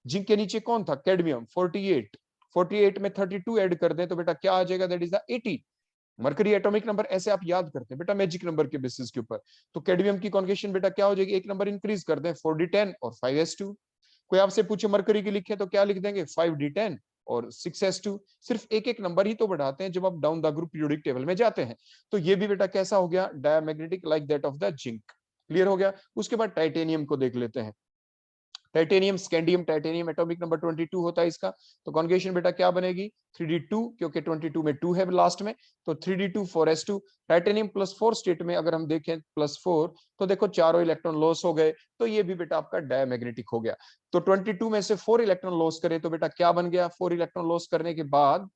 जिंक के नीचे कौन था कैडमियम 48, 48 में 32 ऐड कर दें तो बेटा क्या आ जाएगा, that is the 80। Mercury atomic number ऐसे आप याद करते हैं बेटा मैजिक नंबर के बेसिस के ऊपर। तो कैडमियम की कॉन्फिगरेशन बेटा क्या हो जाएगी, एक नंबर इंक्रीज कर दें 4d10 और 5s2। कोई आपसे पूछे मरकरी की लिखे तो क्या लिख देंगे 5d10 और 6s2। सिर्फ एक एक नंबर ही तो बढ़ाते हैं जब आप down the group periodic table में जाते हैं। तो ये भी बेटा कैसा हो गया diamagnetic like that of the zinc. Clear हो गया। उसके बाद टाइटेनियम को देख लेते हैं। Titanium, scandium, titanium atomic number 22 होता है इसका। तो कॉन्जुगेशन बेटा क्या बनेगी 3d2, क्योंकि 22 में 2 है लास्ट में, तो 3d2 4s2। टाइटेनियम +4 स्टेट में अगर हम देखें +4, तो देखो चारों इलेक्ट्रॉन लॉस हो गए, तो ये भी बेटा आपका डायमैग्नेटिक हो गया। तो 22 में से 4 इलेक्ट्रॉन लॉस करें तो बेटा क्या बन गया, 4 इलेक्ट्रॉन लॉस करने के बाद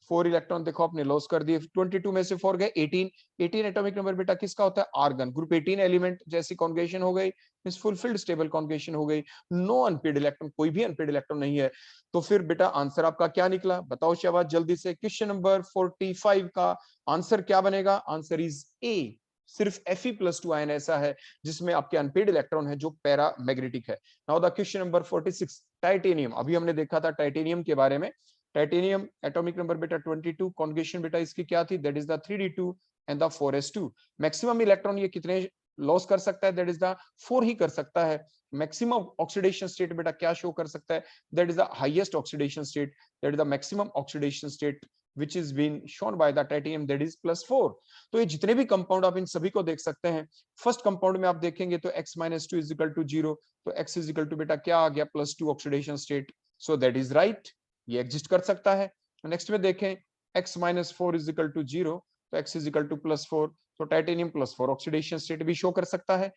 4 इलेक्ट्रॉन देखो आपने लॉस कर दिए, 22 में से 4 गए 18। 18 एटॉमिक नंबर बेटा किसका होता है आर्गन, ग्रुप 18 एलिमेंट जैसी कॉन्जुगेशन हो गई, मींस फुलफिल्ड स्टेबल कॉन्जुगेशन हो गई, नो अनपेयर्ड इलेक्ट्रॉन, कोई भी अनपेयर्ड इलेक्ट्रॉन नहीं है। तो फिर बेटा आंसर आपका क्या निकला, बताओ शहबाज जल्दी से। क्वेश्चन नंबर 45 का आंसर क्या बनेगा, आंसर इज ए। सिर्फ Fe+2 आयन ऐसा है जिसमें आपके अनपेयर्ड इलेक्ट्रॉन है जो पैरामैग्नेटिक है। Now the question number 46, titanium. अभी हमने देखा था टाइटेनियम के बारे में। टाइटेनियम एटॉमिक नंबर बेटा 22, कॉन्जुगेशन बेटा इसकी क्या थी, that is the 3d2 and the 4s2। Maximum electron ये कितने लॉस कर सकता है, दैट इज द 4 ही कर सकता है। मैक्सिमम ऑक्सीडेशन स्टेट बेटा क्या शो कर सकता है, that is the highest oxidation state, that is the maximum oxidation state which is been shown by the titanium, that is +4। तो ये जितने भी कंपाउंड आप इन सभी को देख सकते हैं। फर्स्ट कंपाउंड में आप देखेंगे तो x-2 इज इक्वल टू 0, तो x इज इक्वल टू बेटा क्या आ गया +2 oxidation state, so that is right, ये एग्जिस्ट कर सकता है। नेक्स्ट में देखें x-4 इज इक्वल टू 0, तो x इज इक्वल टू +4, तो टाइटेनियम +4 ऑक्सीडेशन स्टेट भी शो कर सकता है।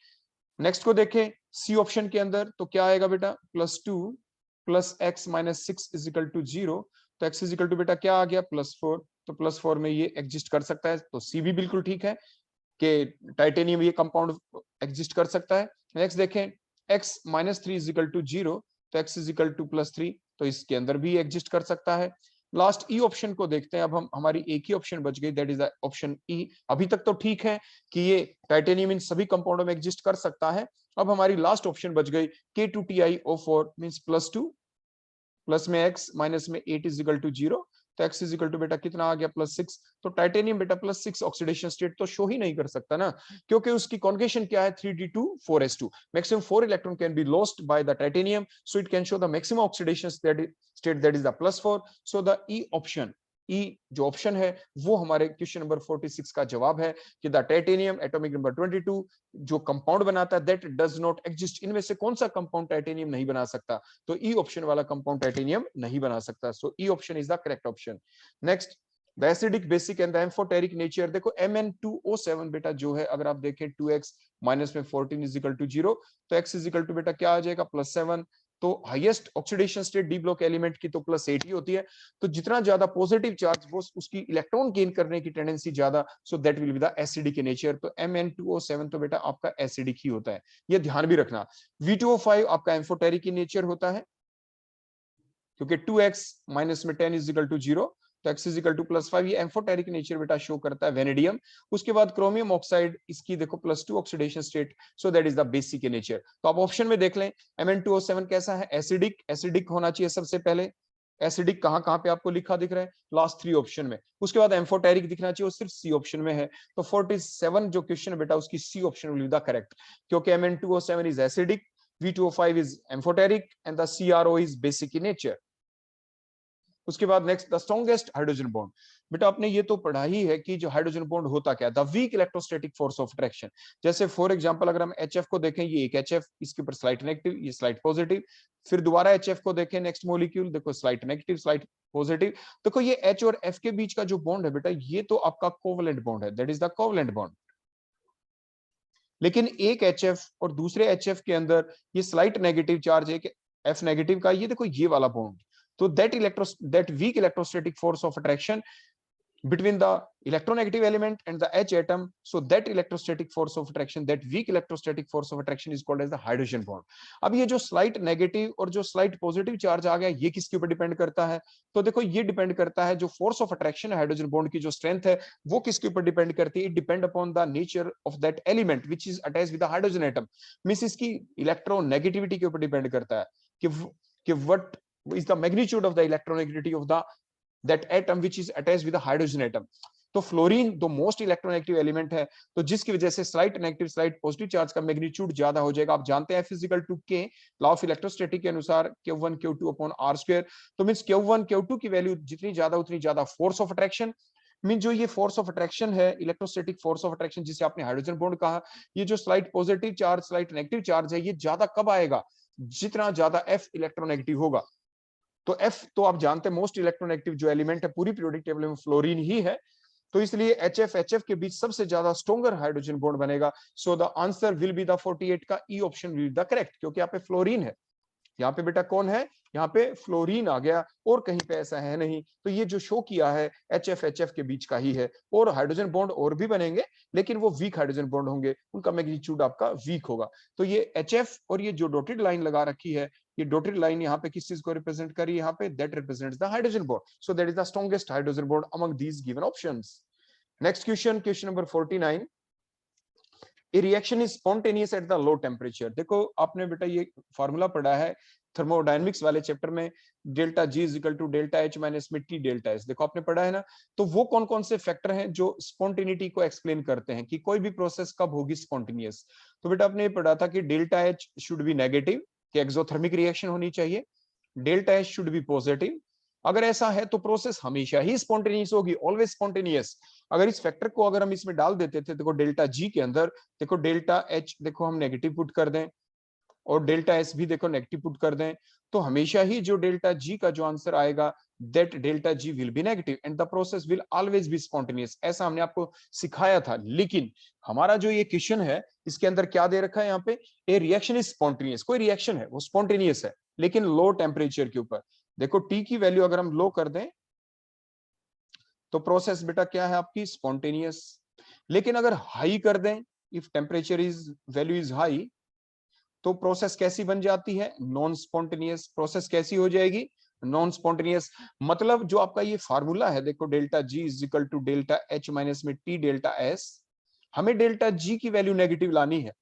नेक्स्ट को देखें सी ऑप्शन के अंदर, तो क्या आएगा बेटा +2 + x-6 इज इक्वल टू 0, तो x इज इक्वल टू बेटा क्या आ गया +4, तो +4 में ये एग्जिस्ट कर सकता है, तो सी भी बिल्कुल ठीक है कि टाइटेनियम ये कंपाउंड एग्जिस्ट कर सकता है। नेक्स्ट देखें x-3 इज इक्वल टू 0, तो x इज इक्वल टू +3, तो इसके अंदर भी एग्जिस्ट कर सकता है। लास्ट ई ऑप्शन को देखते हैं। अब हम हमारी एक ही ऑप्शन बच गई, दैट इज ऑप्शन ई। अभी तक तो ठीक है कि ये टाइटेनियम इन सभी कंपाउंडों में एग्जिस्ट कर सकता है। अब हमारी लास्ट ऑप्शन बच गई K2TiO4 मींस +2 प्लस में x माइनस में 8 इज इक्वल टू 0, तो x इज इक्वल टू बेटा कितना आ गया +6। तो टाइटेनियम बेटा +6 ऑक्सीडेशन स्टेट तो शो ही नहीं कर सकता ना, क्योंकि उसकी कॉन्जुगेशन क्या है 3d2 4s2। Maximum 4 electron can be lost by the titanium, so it can show the maximum oxidation state that is the +4। So the E option, E जो ऑप्शन है वो हमारे क्वेश्चन नंबर 46 का जवाब है कि द टाइटेनियम एटॉमिक नंबर 22 जो कंपाउंड बनाता है दैट डज नॉट एग्जिस्ट। इनमें से कौन सा कंपाउंड टाइटेनियम नहीं बना सकता, तो ई ऑप्शन वाला कंपाउंड टाइटेनियम नहीं बना सकता। So E option is the correct option. Next the acidic basic and the amphoteric nature. देखो Mn2O7 बेटा जो है अगर आप देखें 2x माइनस में 14 इज इक्वल टू 0, तो x इज इक्वल टू बेटा क्या आ जाएगा +7। तो highest oxidation state D block element की तो +8 ही होती है, तो जितना ज्यादा पॉजिटिव चार्ज वो उसकी इलेक्ट्रॉन गेन करने की टेंडेंसी ज्यादा, so that will be the acidic nature. तो Mn2O7 तो बेटा आपका एसिडिक ही होता है, ये ध्यान भी रखना। V2O5 आपका एम्फोटेरिक नेचर होता है, क्योंकि 2x माइनस में 10 इज इक्वल टू 0, तो x इज इक्वल टू +5, ये एम्फोटेरिक नेचर बेटा शो करता है वेनेडियम। उसके बाद क्रोमियम ऑक्साइड, इसकी देखो +2 oxidation state, so that is the basic nature. तो आप ऑप्शन में देख लें Mn2O7 कैसा है, एसिडिक, एसिडिक होना चाहिए सबसे पहले। एसिडिक कहाँ कहाँ पे आपको लिखा दिख रहा है, लास्ट 3 ऑप्शन में। उसके बाद एम्फोटेरिक दिखना चाहिए, वो सिर्फ सी ऑप्शन में है। तो 47 जो क्वेश्चन है बेटा उसकी C option will be the correct, क्योंकि Mn2O7 is acidic, V2O5 is amphoteric and the CRO is basic in nature. उसके बाद next the strongest hydrogen bond. बेटा आपने ये तो पढ़ा ही है कि जो हाइड्रोजन बॉन्ड होता क्या है, the weak electrostatic force of attraction. जैसे फॉर एग्जांपल अगर हम HF को देखें, ये एक HF, इसके ऊपर स्लाइट नेगेटिव, ये स्लाइट पॉजिटिव। फिर दोबारा HF को देखें, नेक्स्ट मॉलिक्यूल देखो स्लाइट नेगेटिव स्लाइट पॉजिटिव। देखो ये H और F के बीच का जो बॉन्ड है बेटा, ये तो आपका कोवलेंट बॉन्ड है, that is the covalent bond. लेकिन एक HF और दूसरे HF के अंदर ये स्लाइट नेगेटिव चार्ज है, F नेगेटिव का, ये देखो ये वाला बॉन्ड। तो that weak electrostatic force of attraction between the electronegative element and the H atom, so that electrostatic force of attraction, that weak electrostatic force of attraction is called as the hydrogen bond. अब ये जो स्लाइट नेगेटिव और जो स्लाइट पॉजिटिव चार्ज आ गया, ये किसके ऊपर डिपेंड करता है? तो देखो ये डिपेंड करता है, जो फोर्स ऑफ अट्रैक्शन है हाइड्रोजन बॉन्ड की जो स्ट्रेंथ है, वो किसके ऊपर डिपेंड करती है? It depend upon the nature of that element which is attached with the hydrogen atom. Means इसकी इलेक्ट्रोनेगेटिविटी के ऊपर डिपेंड करता है कि what is the magnitude of the electronegativity of that atom which is attached with the hydrogen atom. तो फ्लोरीन तो मोस्ट इलेक्ट्रोनेगेटिव एलिमेंट है, तो जिसकी वजह से slight negative slight positive charge का मैग्नीट्यूड ज्यादा हो जाएगा। आप जानते हैं फिजिकल टू के लॉ ऑफ इलेक्ट्रोस्टैटिक के अनुसार Q1 Q2 अपॉन R²। तो मींस Q1 Q2 की वैल्यू जितनी ज्यादा उतनी ज्यादा फोर्स ऑफ अट्रैक्शन। मीन जो ये फोर्स ऑफ अट्रैक्शन है, इलेक्ट्रोस्टैटिक फोर्स ऑफ अट्रैक्शन जिसे आपने हाइड्रोजन बॉन्ड कहा, ये जो slight positive charge slight negative charge है, ये ज्यादा कब आएगा? जितना ज्यादा F इलेक्ट्रोनेगेटिव होगा। तो F तो आप जानते हैं मोस्ट इलेक्ट्रोनेगेटिव जो एलिमेंट है पूरी पीरियोडिक टेबल में फ्लोरीन ही है। तो इसलिए HF के बीच सबसे ज्यादा स्ट्रॉन्गर हाइड्रोजन बॉन्ड बनेगा। So the answer will be the 48 का E option will be the correct, क्योंकि यहाँ पे फ्लोरीन है। यहाँ पे बेटा कौन है? यहाँ पे फ्लोरीन आ गया, और कहीं पे ऐसा है नहीं। तो ये जो शो किया है HF के बीच का ही है। और हाइड्रोजन बॉन्ड और भी बनेंगे, लेकिन वो वीक हाइड्रोजन बॉन्ड होंगे, उनका मैग्नीट्यूड आपका वीक होगा। तो ये HF और ये जो डॉटेड लाइन लगा रखी है, ये डॉटेड लाइन यहाँ पे किस चीज को रिप्रेजेंट कर रही है? यहाँ पे that represents the hydrogen bond. So that is the strongest hydrogen bond among these given options. Next question, question number 49। A reaction is spontaneous at the low temperature। देखो आपने बेटा ये फार्मूला पढ़ा है थर्मोडायनेमिक्स वाले चैप्टर में, delta G is equal to delta H minus में T डेल्टा S। देखो आपने पढ़ा है ना। तो वो कौन कौन से फैक्टर हैं जो स्पॉन्टेनिटी को एक्सप्लेन करते हैं कि कोई भी प्रोसेस कब होगी स्पॉन्टेनियस? तो बेटा आपने ये पढ़ा था कि delta H should be negative, कि एक्सोथर्मिक रिएक्शन होनी चाहिए। Delta H should be positive. अगर ऐसा है तो प्रोसेस हमेशा ही स्पॉन्टेनियस होगी, ऑलवेज स्पॉन्टेनियस। अगर इस फैक्टर को अगर हम इसमें डाल देते थे, देखो डेल्टा G के अंदर, देखो डेल्टा H देखो हम नेगेटिव पुट कर दें, और डेल्टा S भी देखो नेगेटिव पुट कर दें, तो हमेशा ही जो डेल्टा G का जो आंसर आएगा, that delta G will be negative and the process will always be spontaneous. ऐसा हमने आपको सिखाया था। लेकिन हमारा जो ये क्वेश्चन है, इसके अंदर क्या दे रखा है? यहाँ पे ए रिएक्शन इज स्पॉन्टेनियस। कोई रिएक्शन है वो स्पॉन्टेनियस है, लेकिन लो टेम्परेचर के ऊपर। देखो T की वैल्यू अगर हम लो कर दें, तो प्रोसेस बेटा क्या है आपकी? स्पॉन्टेनियस। लेकिन अगर हाई कर दें, if temperature is value is high, तो प्रोसेस कैसी बन जाती है? Non spontaneous. प्रोसेस कैसी हो जाएगी? Non spontaneous. मतलब जो आपका ये फार्मूला है, देखो delta G is equal to delta H minus में T डेल्टा S, हमें डेल्टा G की वैल्यू नेगेटिव लानी है।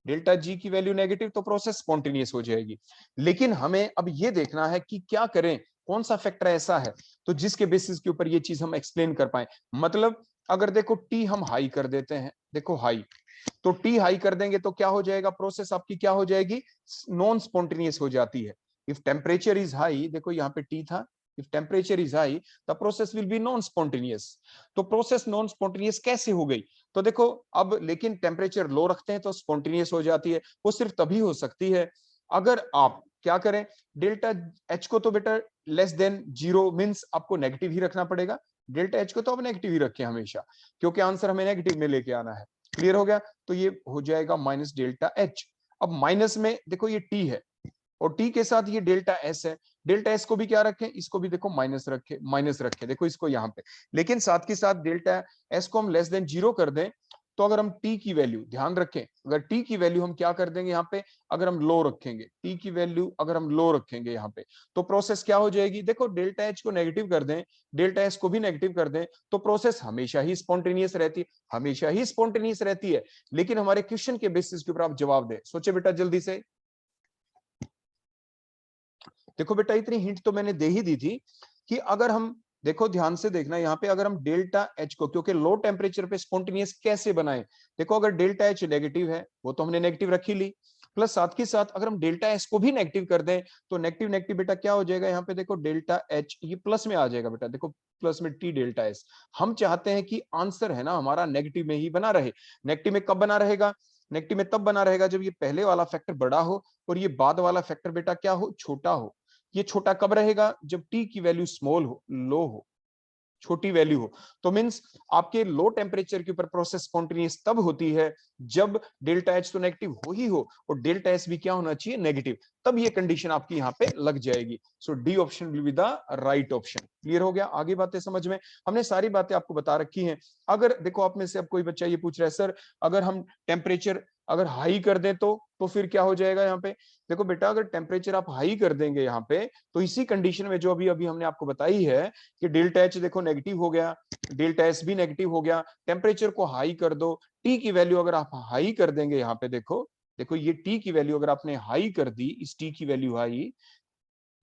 डेल्टा G की वैल्यू नेगेटिव, तो प्रोसेस स्पॉन्टेनियस हो जाएगी। लेकिन हमें अब ये देखना है कि क्या करें, कौन सा फैक्टर ऐसा है तो जिसके बेसिस के ऊपर ये चीज हम एक्सप्लेन कर पाए। मतलब अगर देखो T हम हाई कर देते हैं, देखो हाई, तो T हाई कर देंगे तो क्या हो जाएगा? प्रोसेस आपकी क्या हो जाएगी? नॉन स्पॉन्टेनियस हो जाती है। इफ टेम्परेचर इज हाई, देखो यहाँ पे T था, if temperature is high the process will B non spontaneous. तो प्रोसेस नॉन स्पॉन्टेनियस कैसे हो गई? तो देखो अब, लेकिन टेम्परेचर लो रखते हैं तो स्पॉन्टेनियस हो जाती है। वो सिर्फ तभी हो सकती है अगर आप क्या करें, डेल्टा H को तो बेटा लेस देन 0 मींस आपको नेगेटिव ही रखना पड़ेगा। डेल्टा H को तो आप नेगेटिव ही रखें हमेशा, क्योंकि आंसर हमें नेगेटिव में लेके आना है। क्लियर हो गया? तो ये हो जाएगा माइनस डेल्टा H। अब माइनस में देखो ये T है, और T के साथ ये डेल्टा S है। डेल्टा S को भी क्या रखें? इसको भी देखो माइनस रखे देखो इसको यहाँ पे। लेकिन साथ के साथ डेल्टा S को हम लेस देन 0 कर दें, तो अगर हम T की वैल्यू ध्यान रखें, अगर T की वैल्यू हम क्या कर देंगे यहाँ पे, अगर हम लो रखेंगे, T की वैल्यू अगर हम लो रखेंगे यहाँ पे, तो प्रोसेस क्या हो जाएगी? देखो डेल्टा H को नेगेटिव कर दें, डेल्टा S को भी नेगेटिव कर दें, तो प्रोसेस हमेशा ही स्पॉन्टेनियस रहती है, हमेशा ही स्पॉन्टेनियस रहती है। लेकिन हमारे क्वेश्चन के बेसिस के ऊपर आप जवाब दें, सोचे बेटा जल्दी से। देखो बेटा इतनी हिंट तो मैंने दे ही दी थी कि अगर हम देखो ध्यान से देखना यहाँ पे, अगर हम डेल्टा एच को, क्योंकि लो टेम्परेचर पे स्पॉन्टेनियस कैसे बनाए, देखो अगर डेल्टा एच नेगेटिव है वो तो हमने नेगेटिव रखी ली, प्लस साथ के साथ अगर हम डेल्टा एस को भी नेगेटिव कर दें तो नेगेटिव नेगेटिव बेटा क्या हो जाएगा यहाँ पे, देखो डेल्टा एच ये प्लस में आ जाएगा बेटा, देखो प्लस में टी डेल्टा एस। हम चाहते हैं कि आंसर है ना हमारा नेगेटिव में ही बना रहे। नेगेटिव में कब बना रहेगा, नेगेटिव में तब बना रहेगा जब ये पहले वाला फैक्टर बड़ा हो और ये बाद वाला फैक्टर बेटा क्या हो, छोटा हो। ये छोटा कब रहेगा, जब टी की वैल्यू स्मॉल हो, लो हो, छोटी वैल्यू हो। तो मींस आपके लो टेम्परेचर के ऊपर प्रोसेस स्पॉन्टेनियस तब होती है जब डेल्टा एच तो नेगेटिव हो ही हो और डेल्टा एस भी क्या होना चाहिए, नेगेटिव, तब ये कंडीशन आपकी यहाँ पे लग जाएगी। So D option will be the right option. Clear हो गया, आगे बातें समझ में, हमने सारी बातें आपको बता रखी हैं। अगर देखो आप में से अब कोई बच्चा ये पूछ रहा है सर अगर हम टेम्परेचर अगर हाई कर दें तो फिर क्या हो जाएगा यहाँ पे, देखो बेटा अगर टेम्परेचर आप हाई कर देंगे यहाँ पे तो इसी कंडीशन में जो अभी अभी हमने आपको बताई है कि डेल्टा एच देखो नेगेटिव हो गया, डेल्टा एस भी नेगेटिव हो गया, टेम्परेचर को हाई कर दो, टी की वैल्यू अगर आप हाई कर देंगे यहाँ पे, देखो देखो ये टी की वैल्यू अगर आपने हाई कर दी, इस टी की वैल्यू हाई,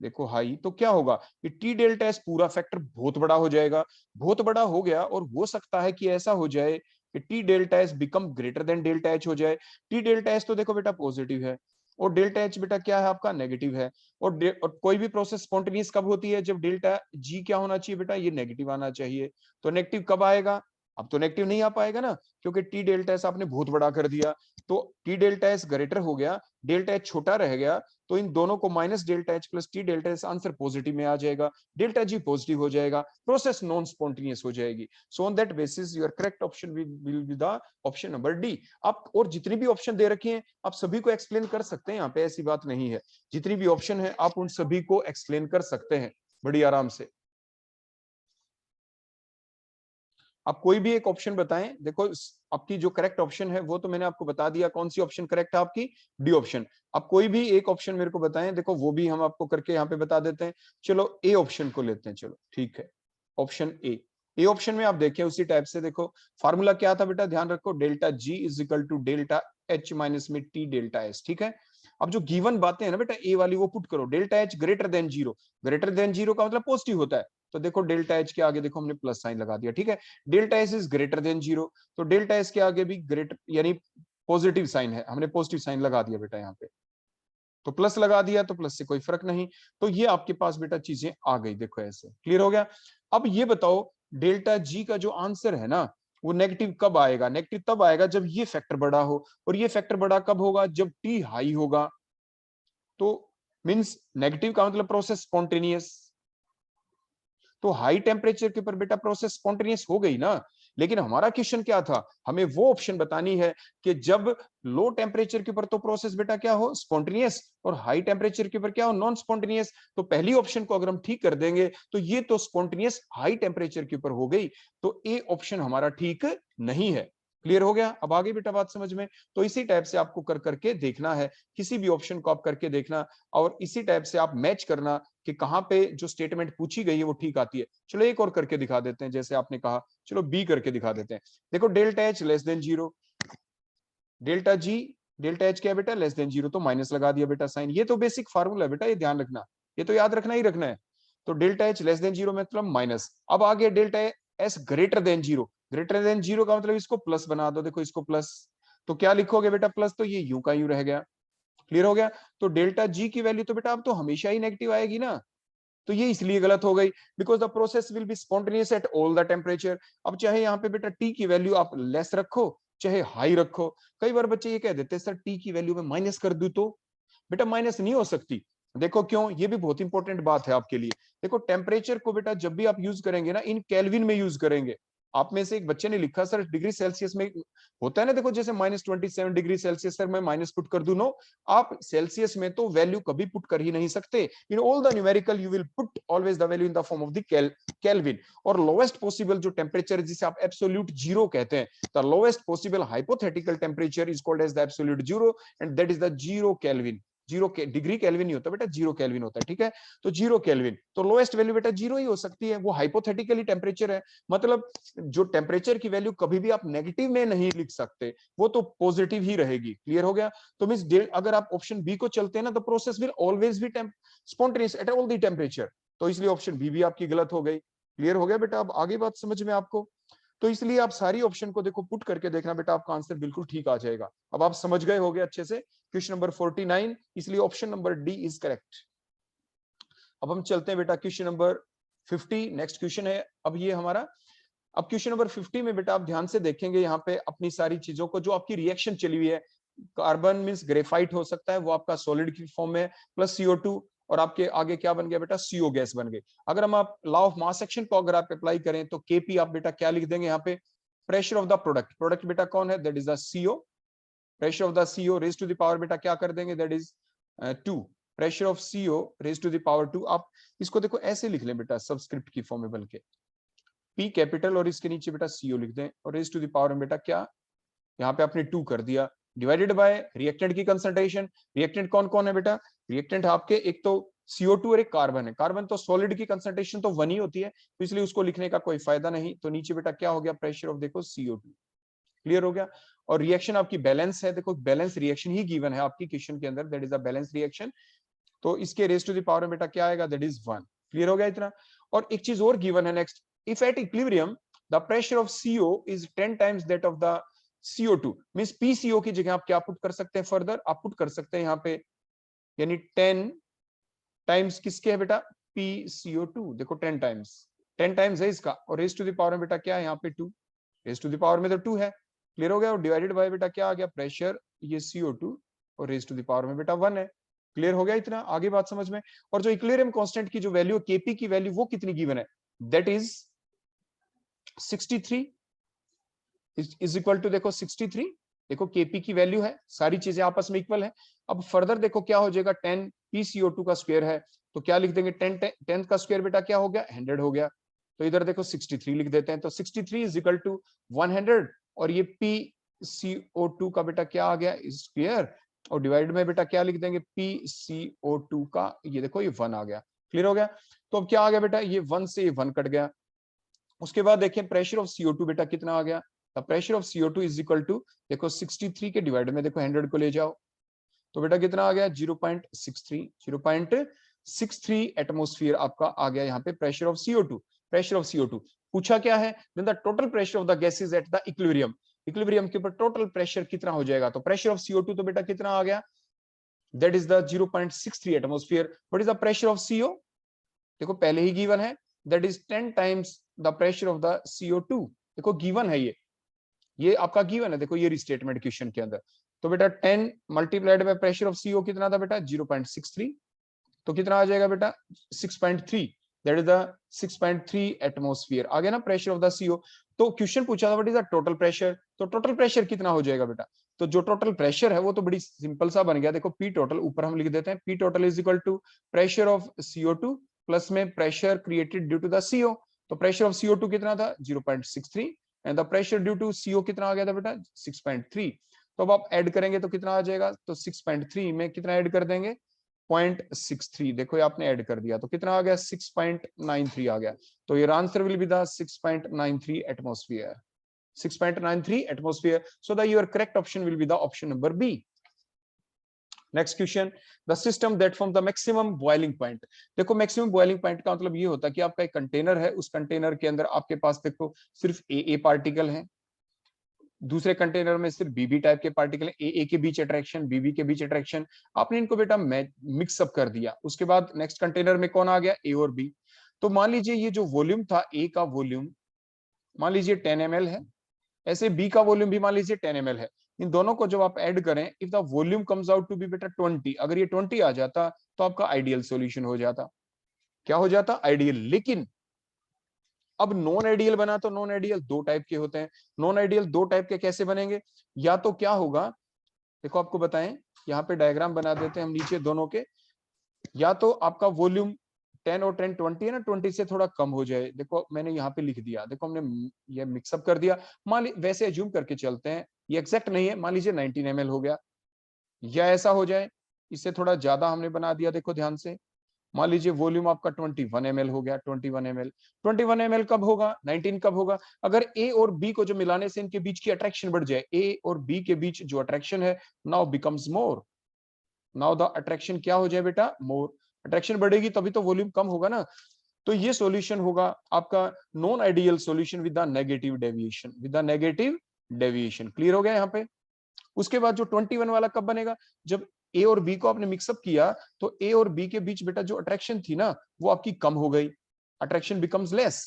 देखो हाई, तो क्या होगा कि टी डेल्टा एस पूरा फैक्टर बहुत बड़ा हो जाएगा, बहुत बड़ा हो गया और हो सकता है कि ऐसा हो जाए कि T delta S become greater than delta H हो जाए। टी डेल्टा एस तो देखो बेटा पॉजिटिव है और डेल्टा एच बेटा क्या है आपका, नेगेटिव है। और कोई भी प्रोसेस स्पॉन्टेनियस कब होती है, जब डेल्टा जी क्या होना चाहिए बेटा, ये नेगेटिव आना चाहिए। तो नेगेटिव कब आएगा, अब तो नेगेटिव नहीं आ पाएगा ना, क्योंकि टी डेल्टा एस आपने बहुत बड़ा कर दिया, तो टी डेल्टा एस ग्रेटर हो गया, डेल्टा एच छोटा रह गया, तो इन दोनों को minus delta H plus T delta S, answer positive में आ जाएगा, डेल्टा जी पॉजिटिव हो जाएगा, प्रोसेस नॉन स्पॉन्टेनियस हो जाएगी। So on that basis your correct option will be the option number D. आप और जितनी भी ऑप्शन दे रखी हैं आप सभी को एक्सप्लेन कर सकते हैं, यहाँ पे ऐसी बात नहीं है, जितनी भी ऑप्शन है आप उन सभी को एक्सप्लेन कर सकते हैं बड़ी आराम से। आप कोई भी एक ऑप्शन बताएं, देखो आपकी जो करेक्ट ऑप्शन है वो तो मैंने आपको बता दिया, कौन सी ऑप्शन करेक्ट है आपकी, डी ऑप्शन। आप कोई भी एक ऑप्शन मेरे को बताएं, देखो वो भी हम आपको करके यहाँ पे बता देते हैं। चलो ए ऑप्शन को लेते हैं, चलो ठीक है, ऑप्शन ए। ए ऑप्शन में आप देखें उसी टाइप से, देखो फार्मूला क्या था बेटा, ध्यान रखो, delta G is equal to delta H minus में टी डेल्टा एस, ठीक है। अब जो गिवन बातें हैं ना बेटा ए वाली वो पुट करो, delta H greater than zero, greater than zero का मतलब पॉजिटिव होता है, तो देखो डेल्टा एच के आगे देखो हमने प्लस साइन लगा दिया, ठीक है। Delta S is greater than zero, तो डेल्टा एस के आगे भी ग्रेटर यानी पॉजिटिव साइन है, हमने पॉजिटिव साइन लगा दिया बेटा यहाँ पे, तो प्लस लगा दिया तो प्लस से कोई फर्क नहीं, तो ये आपके पास बेटा चीजें आ गई, देखो ऐसे क्लियर हो गया। अब ये बताओ डेल्टा जी का जो आंसर है ना वो नेगेटिव कब आएगा, नेगेटिव तब आएगा जब ये फैक्टर बड़ा हो, और ये फैक्टर बड़ा कब होगा, जब टी हाई होगा। तो मींस नेगेटिव का मतलब प्रोसेस स्पॉन्टेनियस, तो हाई टेम्परेचर के ऊपर बेटा प्रोसेस स्पॉन्टेनियस हो गई ना, लेकिन हमारा क्वेश्चन क्या था, हमें वो ऑप्शन बतानी है कि जब लो टेम्परेचर के ऊपर तो प्रोसेस बेटा क्या हो, स्पॉन्टेनियस, और हाई टेम्परेचर के ऊपर क्या हो, नॉन स्पॉन्टेनियस। तो पहली ऑप्शन को अगर हम ठीक कर देंगे तो ये तो स्पॉन्टेनियस हाई टेम्परेचर के ऊपर हो गई, तो ए ऑप्शन हमारा ठीक नहीं है। क्लियर हो गया, अब आगे बेटा बात समझ में। तो इसी टाइप से आपको कर करके देखना है, किसी भी ऑप्शन को आप करके देखना और इसी टाइप से आप मैच करना कि कहां पे जो स्टेटमेंट पूछी गई है वो ठीक आती है। चलो एक और करके दिखा देते हैं, जैसे आपने कहा, चलो बी करके दिखा देते हैं। देखो delta H less than zero, delta G, delta H क्या है बेटा, लेस देन जीरो, तो माइनस लगा दिया बेटा साइन, ये तो बेसिक फार्मूला है बेटा, ये ध्यान रखना, ये तो याद रखना ही रखना है। तो delta H less than zero मतलब माइनस, अब आ गया delta S greater than zero, greater than zero का मतलब इसको प्लस बना दो, देखो इसको प्लस, तो क्या लिखोगे बेटा प्लस, तो ये यूं का यूं रह गया। क्लियर हो गया, तो डेल्टा जी की वैल्यू तो बेटा अब तो हमेशा ही नेगेटिव आएगी ना, तो ये इसलिए गलत हो गई, because the process will be spontaneous at all the temperature. अब चाहे यहाँ पे बेटा टी की वैल्यू आप लेस रखो चाहे हाई रखो, कई बार बच्चे ये कह देते हैं सर टी की वैल्यू में माइनस कर दूं, तो बेटा माइनस नहीं हो सकती। देखो क्यों, ये भी बहुत इंपॉर्टेंट बात है आपके लिए। देखो टेम्परेचर को बेटा जब भी आप यूज करेंगे ना, इन केल्विन में यूज करेंगे। आप में से एक बच्चे ने लिखा सर डिग्री सेल्सियस में होता है ना, देखो जैसे -27 डिग्री सेल्सियस, सर मैं माइनस पुट कर दूं, नो, आप सेल्सियस में तो वैल्यू कभी पुट कर ही नहीं सकते। In all the numerical you will put always the value in the form of the kelvin. और लोवेस्ट पॉसिबल जो टेम्परेचर जिसे आप एब्सोल्यूट जीरो कहते हैं, the lowest possible hypothetical temperature is called as the absolute zero, and that is the zero kelvin. Zero के डिग्री केल्विन नहीं होता बेटा, 0 केल्विन होता है, ठीक है। तो 0 केल्विन, तो लोएस्ट वैल्यू बेटा 0 ही हो सकती है, वो हाइपोथेटिकली टेम्परेचर है, मतलब जो टेम्परेचर की वैल्यू कभी भी आप नेगेटिव में नहीं लिख सकते, वो तो पॉजिटिव ही रहेगी। क्लियर हो गया। तो मींस अगर आप ऑप्शन बी को चलते हैं ना, तो process will always be spontaneous at all the temperature, तो इसलिए ऑप्शन बी भी आपकी गलत हो गई। क्लियर हो गया बेटा, अब आगे बात समझ में आपको। तो इसलिए आप सारी ऑप्शन को देखो पुट करके देखना बेटा, आपका आंसर बिल्कुल ठीक आ जाएगा। अब आप समझ गए होगे अच्छे से क्वेश्चन नंबर 49, इसलिए option number D is correct. अब हम चलते हैं बेटा क्वेश्चन नंबर 50, नेक्स्ट क्वेश्चन है अब ये हमारा। अब क्वेश्चन नंबर 50 में बेटा आप ध्यान से देखेंगे यहाँ पे अपनी सारी चीजों को, जो आपकी रिएक्शन चली हुई है, कार्बन मींस ग्रेफाइट हो सकता है, वो आपका सॉलिड की फॉर्म में, प्लस CO2, और आपके आगे क्या बन गया बेटा, CO गैस बन गई। अगर हम आप लॉ ऑफ मास एक्शन को अगर आप अप्लाई करें तो KP आप बेटा क्या लिख देंगे यहाँ पे, pressure of the product, product बेटा कौन है, that is the CO, pressure of the CO raise to the power बेटा क्या कर देंगे, that is 2, pressure of CO raise to the power 2। आप इसको देखो ऐसे लिख लें बेटा, सबस्क्रिप्ट की फॉर्म में, बल्कि P कैपिटल और इसके नीचे बेटा CO लिख दें, और रेज टू द पावर में बेटा क्या, यहाँ पे आपने 2 कर दिया, डिवाइडेड बाय रिएक्टेंट की कंसंट्रेशन। रिएक्टेंट कौन कौन है बेटा, रिएक्टेंट आपके एक तो CO2 और एक कार्बन है। कार्बन तो सॉलिड की कंसंट्रेशन तो 1 ही होती है, तो इसलिए उसको लिखने का कोई फायदा नहीं। तो नीचे बेटा क्या हो गया, प्रेशर ऑफ देखो CO2। क्लियर हो गया। और रिएक्शन आपकी बैलेंस है, देखो बैलेंस रिएक्शन ही गिवन है आपकी क्वेश्चन के अंदर, that is a balance reaction. तो इसके रेज टू द पावर में बेटा क्या आएगा, दैट इज 1। क्लियर हो गया इतना। और एक चीज और गिवन है next, if at equilibrium the pressure of CO is 10 times that of the CO2, means PCO की जगह आप क्या पुट कर सकते हैं, फर्दर आप पुट कर सकते हैं यहाँ पे, यानी 10 टाइम्स किसके है बेटा, PCO2। देखो 10 टाइम्स है इसका, और रेज टू द पावर में बेटा क्या है यहाँ पे 2, रेज टू द पावर में तो 2 है। क्लियर हो गया। और डिवाइडेड बाय बेटा क्या आ गया, प्रेशर ये CO2, और रेज टू द पावर में बेटा 1 है। क्लियर हो गया इतना, आगे बात समझ में। और जो इक्विलिब्रियम कांस्टेंट की जो वैल्यू, KP की वैल्यू वो कितनी गिवन है, that is 63 is equal to देखो 63, देखो KP की वैल्यू है, सारी चीजें आपस में इक्वल है। अब फर्दर देखो क्या हो जाएगा, 10 PCO2 का स्क्वायर है, तो क्या लिख देंगे, 10 का स्क्वायर बेटा क्या हो गया, 100 हो गया। तो इधर देखो 63 लिख देते हैं, तो 63 इज इक्वल टू 100, और ये PCO2 का बेटा क्या आ गया, स्क्वायर, और डिवाइड में बेटा क्या लिख देंगे, PCO2 का, ये देखो ये 1 आ गया। क्लियर हो गया। तो अब क्या आ गया बेटा, ये 1 से ये 1 कट गया। उसके बाद देखिए प्रेशर ऑफ CO2 बेटा कितना आ गया, pressure of CO2 is equal to देखो 63 के डिवाइड में देखो 100 को ले जाओ, तो बेटा कितना आ गया, 0.63 एटमॉस्फेयर आपका आ गया यहाँ पे pressure of CO2। Pressure of CO2 पूछा क्या है, then the total pressure of the gases at the equilibrium, equilibrium के ऊपर टोटल प्रेशर कितना हो जाएगा, तो प्रेशर ऑफ CO2 तो बेटा कितना आ गया, that is the 0.63 atmosphere. What is the pressure of CO, देखो पहले ही गिवन है, that is 10 times the pressure of the CO2, देखो गिवन है ये आपका गिवन है, देखो ये रिस्टेटमेंट क्वेश्चन के अंदर। तो बेटा 10 multiplied by pressure of CO कितना था बेटा, 0.63, तो कितना आ जाएगा बेटा 6.3, दैट इज द 6.3 एटमॉस्फेयर आ गया ना प्रेशर ऑफ द CO। तो क्वेश्चन पूछा था what is the total pressure, तो टोटल प्रेशर कितना हो जाएगा बेटा, तो जो टोटल प्रेशर है वो तो बड़ी सिंपल सा बन गया, देखो P टोटल ऊपर हम लिख देते हैं, P total is equal to pressure of CO2 plus में pressure created due to the CO। तो प्रेशर ऑफ CO2 कितना था 0.63, and the pressure due to CO कितना आ गया था बेटा 6.3। तो अब आप ऐड करेंगे तो कितना आ जाएगा, तो 6.3 में कितना ऐड कर देंगे 0.63, देखो ये आपने ऐड कर दिया, तो कितना आ गया 6.93 आ गया। तो your answer will be the 6.93 atmosphere, 6.93 atmosphere. So the your correct option will be the option number B. Next question, the system that from the maximum boiling point. देखो मैक्सिमम बॉइलिंग पॉइंट का मतलब ये होता है कि आपका एक कंटेनर है, उस कंटेनर के अंदर आपके पास देखो सिर्फ ए पार्टिकल है, दूसरे कंटेनर में सिर्फ बीबी टाइप के पार्टिकल है, ए के बीच अट्रैक्शन, बीबी के बीच अट्रैक्शन, आपने इनको बेटा मिक्सअप कर दिया। उसके बाद नेक्स्ट कंटेनर में कौन आ गया, ए और बी। तो मान लीजिए ये जो वॉल्यूम था, ए का वॉल्यूम मान लीजिए 10 ml है, ऐसे बी का वॉल्यूम भी मान लीजिए 10 ml है। इन दोनों को जब आप ऐड करें, if the volume comes out to be बेटा 20, अगर ये 20 आ जाता तो आपका आइडियल सॉल्यूशन हो जाता, क्या हो जाता, आइडियल। लेकिन अब नॉन आइडियल बना, तो नॉन आइडियल 2 टाइप के होते हैं, नॉन आइडियल 2 टाइप के कैसे बनेंगे, या तो क्या होगा, देखो आपको बताएं, यहाँ पे डायग्राम बना देते हैं हम नीचे दोनों के, या तो आपका वॉल्यूम 10 और 10 20 है ना, 20 से थोड़ा कम हो जाए, देखो मैंने यहाँ पे लिख दिया, देखो हमने ये मिक्सअप कर दिया, मान वैसे एज्यूम करके चलते हैं, ये एग्जैक्ट नहीं है, मान लीजिए 19 ml हो गया, या ऐसा हो जाए इससे थोड़ा ज्यादा हमने बना दिया, देखो ध्यान से। मान लीजिए वॉल्यूम आपका 21 ml हो गया, 21 ml। 21 ml कब होगा, 19 कब होगा, अगर ए और बी को जो मिलाने से इनके बीच की अट्रैक्शन बढ़ जाए, ए और बी के बीच जो अट्रैक्शन है now becomes more, now the attraction क्या हो जाए बेटा, मोर। अट्रैक्शन बढ़ेगी तभी तो वॉल्यूम कम होगा ना। तो ये सॉल्यूशन होगा आपका non ideal solution with the negative deviation, with the negative deviation. Clear हो गया यहाँ पे। उसके बाद जो 21 वाला कब बनेगा, जब ए और बी को आपने मिक्सअप किया तो ए और बी के बीच बेटा जो अट्रैक्शन थी ना वो आपकी कम हो गई, attraction becomes less,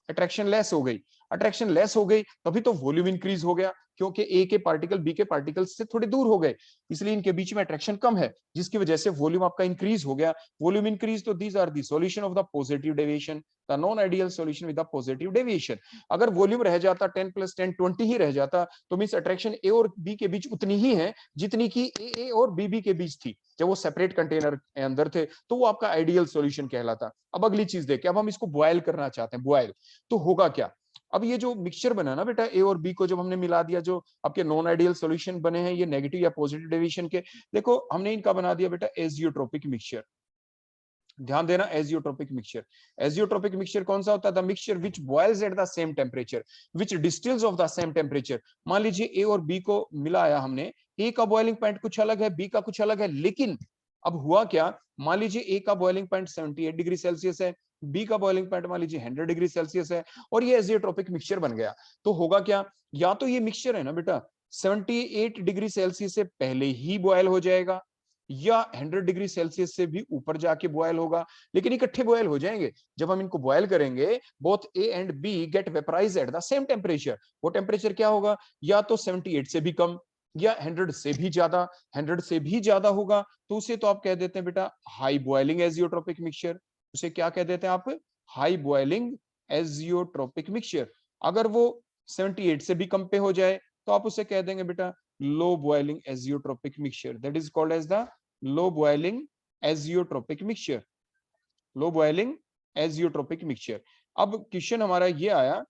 attraction less हो गई। अट्रैक्शन लेस हो गई तभी तो वॉल्यूम इंक्रीज हो गया, क्योंकि ए के पार्टिकल बी के पार्टिकल से थोड़े दूर हो गए, इसलिए इनके बीच में अट्रैक्शन कम है, जिसकी वजह से वॉल्यूम आपका इंक्रीज हो गया। वॉल्यूम इंक्रीज, तो these are the solution of the positive deviation, the non ideal solution with the positive deviation. अगर वॉल्यूम रह जाता 10 + 10 20 ही रह जाता, तो मींस अट्रैक्शन ए और बी के बीच उतनी ही है जितनी की ए और बी के बीच थी जब वो सेपरेट कंटेनर के अंदर थे, तो वो आपका आइडियल सॉल्यूशन कहलाता। अब अगली चीज देखिए, अब हम इसको बॉयल करना चाहते हैं, बॉयल तो होगा क्या। अब ये जो मिक्सचर बना ना बेटा, ए और बी को जब हमने मिला दिया, जो आपके नॉन आइडियल सॉल्यूशन बने हैं ये नेगेटिव या पॉजिटिव डेविएशन के, देखो हमने इनका बना दिया बेटा एजियोट्रोपिक मिक्सचर। ध्यान देना, एजियोट्रोपिक मिक्सचर। एजियोट्रोपिक मिक्सचर कौन सा होता है, the mixture which boils at the same temperature, which distils of the same temperature. मान लीजिए ए और बी को मिलाया हमने, ए का बॉइलिंग पॉइंट कुछ अलग है, बी का कुछ अलग है, लेकिन अब हुआ क्या, मान लीजिए ए का बॉइलिंग पॉइंट 78 डिग्री सेल्सियस है, बी का बॉइलिंग पॉइंट मान लीजिए 100 डिग्री सेल्सियस है, और ये एजियोट्रोपिक मिक्सचर बन गया। तो होगा क्या, या तो ये मिक्सचर है ना बेटा 78 डिग्री सेल्सियस से पहले ही बॉयल हो जाएगा, या 100 डिग्री सेल्सियस से भी ऊपर जाके बॉयल होगा, लेकिन इकट्ठे बॉयल हो जाएंगे। जब हम इनको बॉयल करेंगे, both A and B get vaporized at the same temperature. वो टेम्परेचर क्या होगा, या तो 78 से भी कम, या 100 से भी ज्यादा। 100 से भी ज्यादा होगा तो उसे तो आप कह देते हैं बेटा हाई बॉइलिंग एजियोट्रोपिक मिक्सचर। उसे क्या कह देते हैं आप, हाई बॉइलिंग एजियोट्रोपिक मिक्सचर। अगर वो 78 से भी कम पे हो जाए तो आप उसे कह देंगे बेटा low boiling azeotropic mixture, that is called as the low boiling azeotropic mixture, low boiling azeotropic mixture. अब क्वेश्चन हमारा ये आया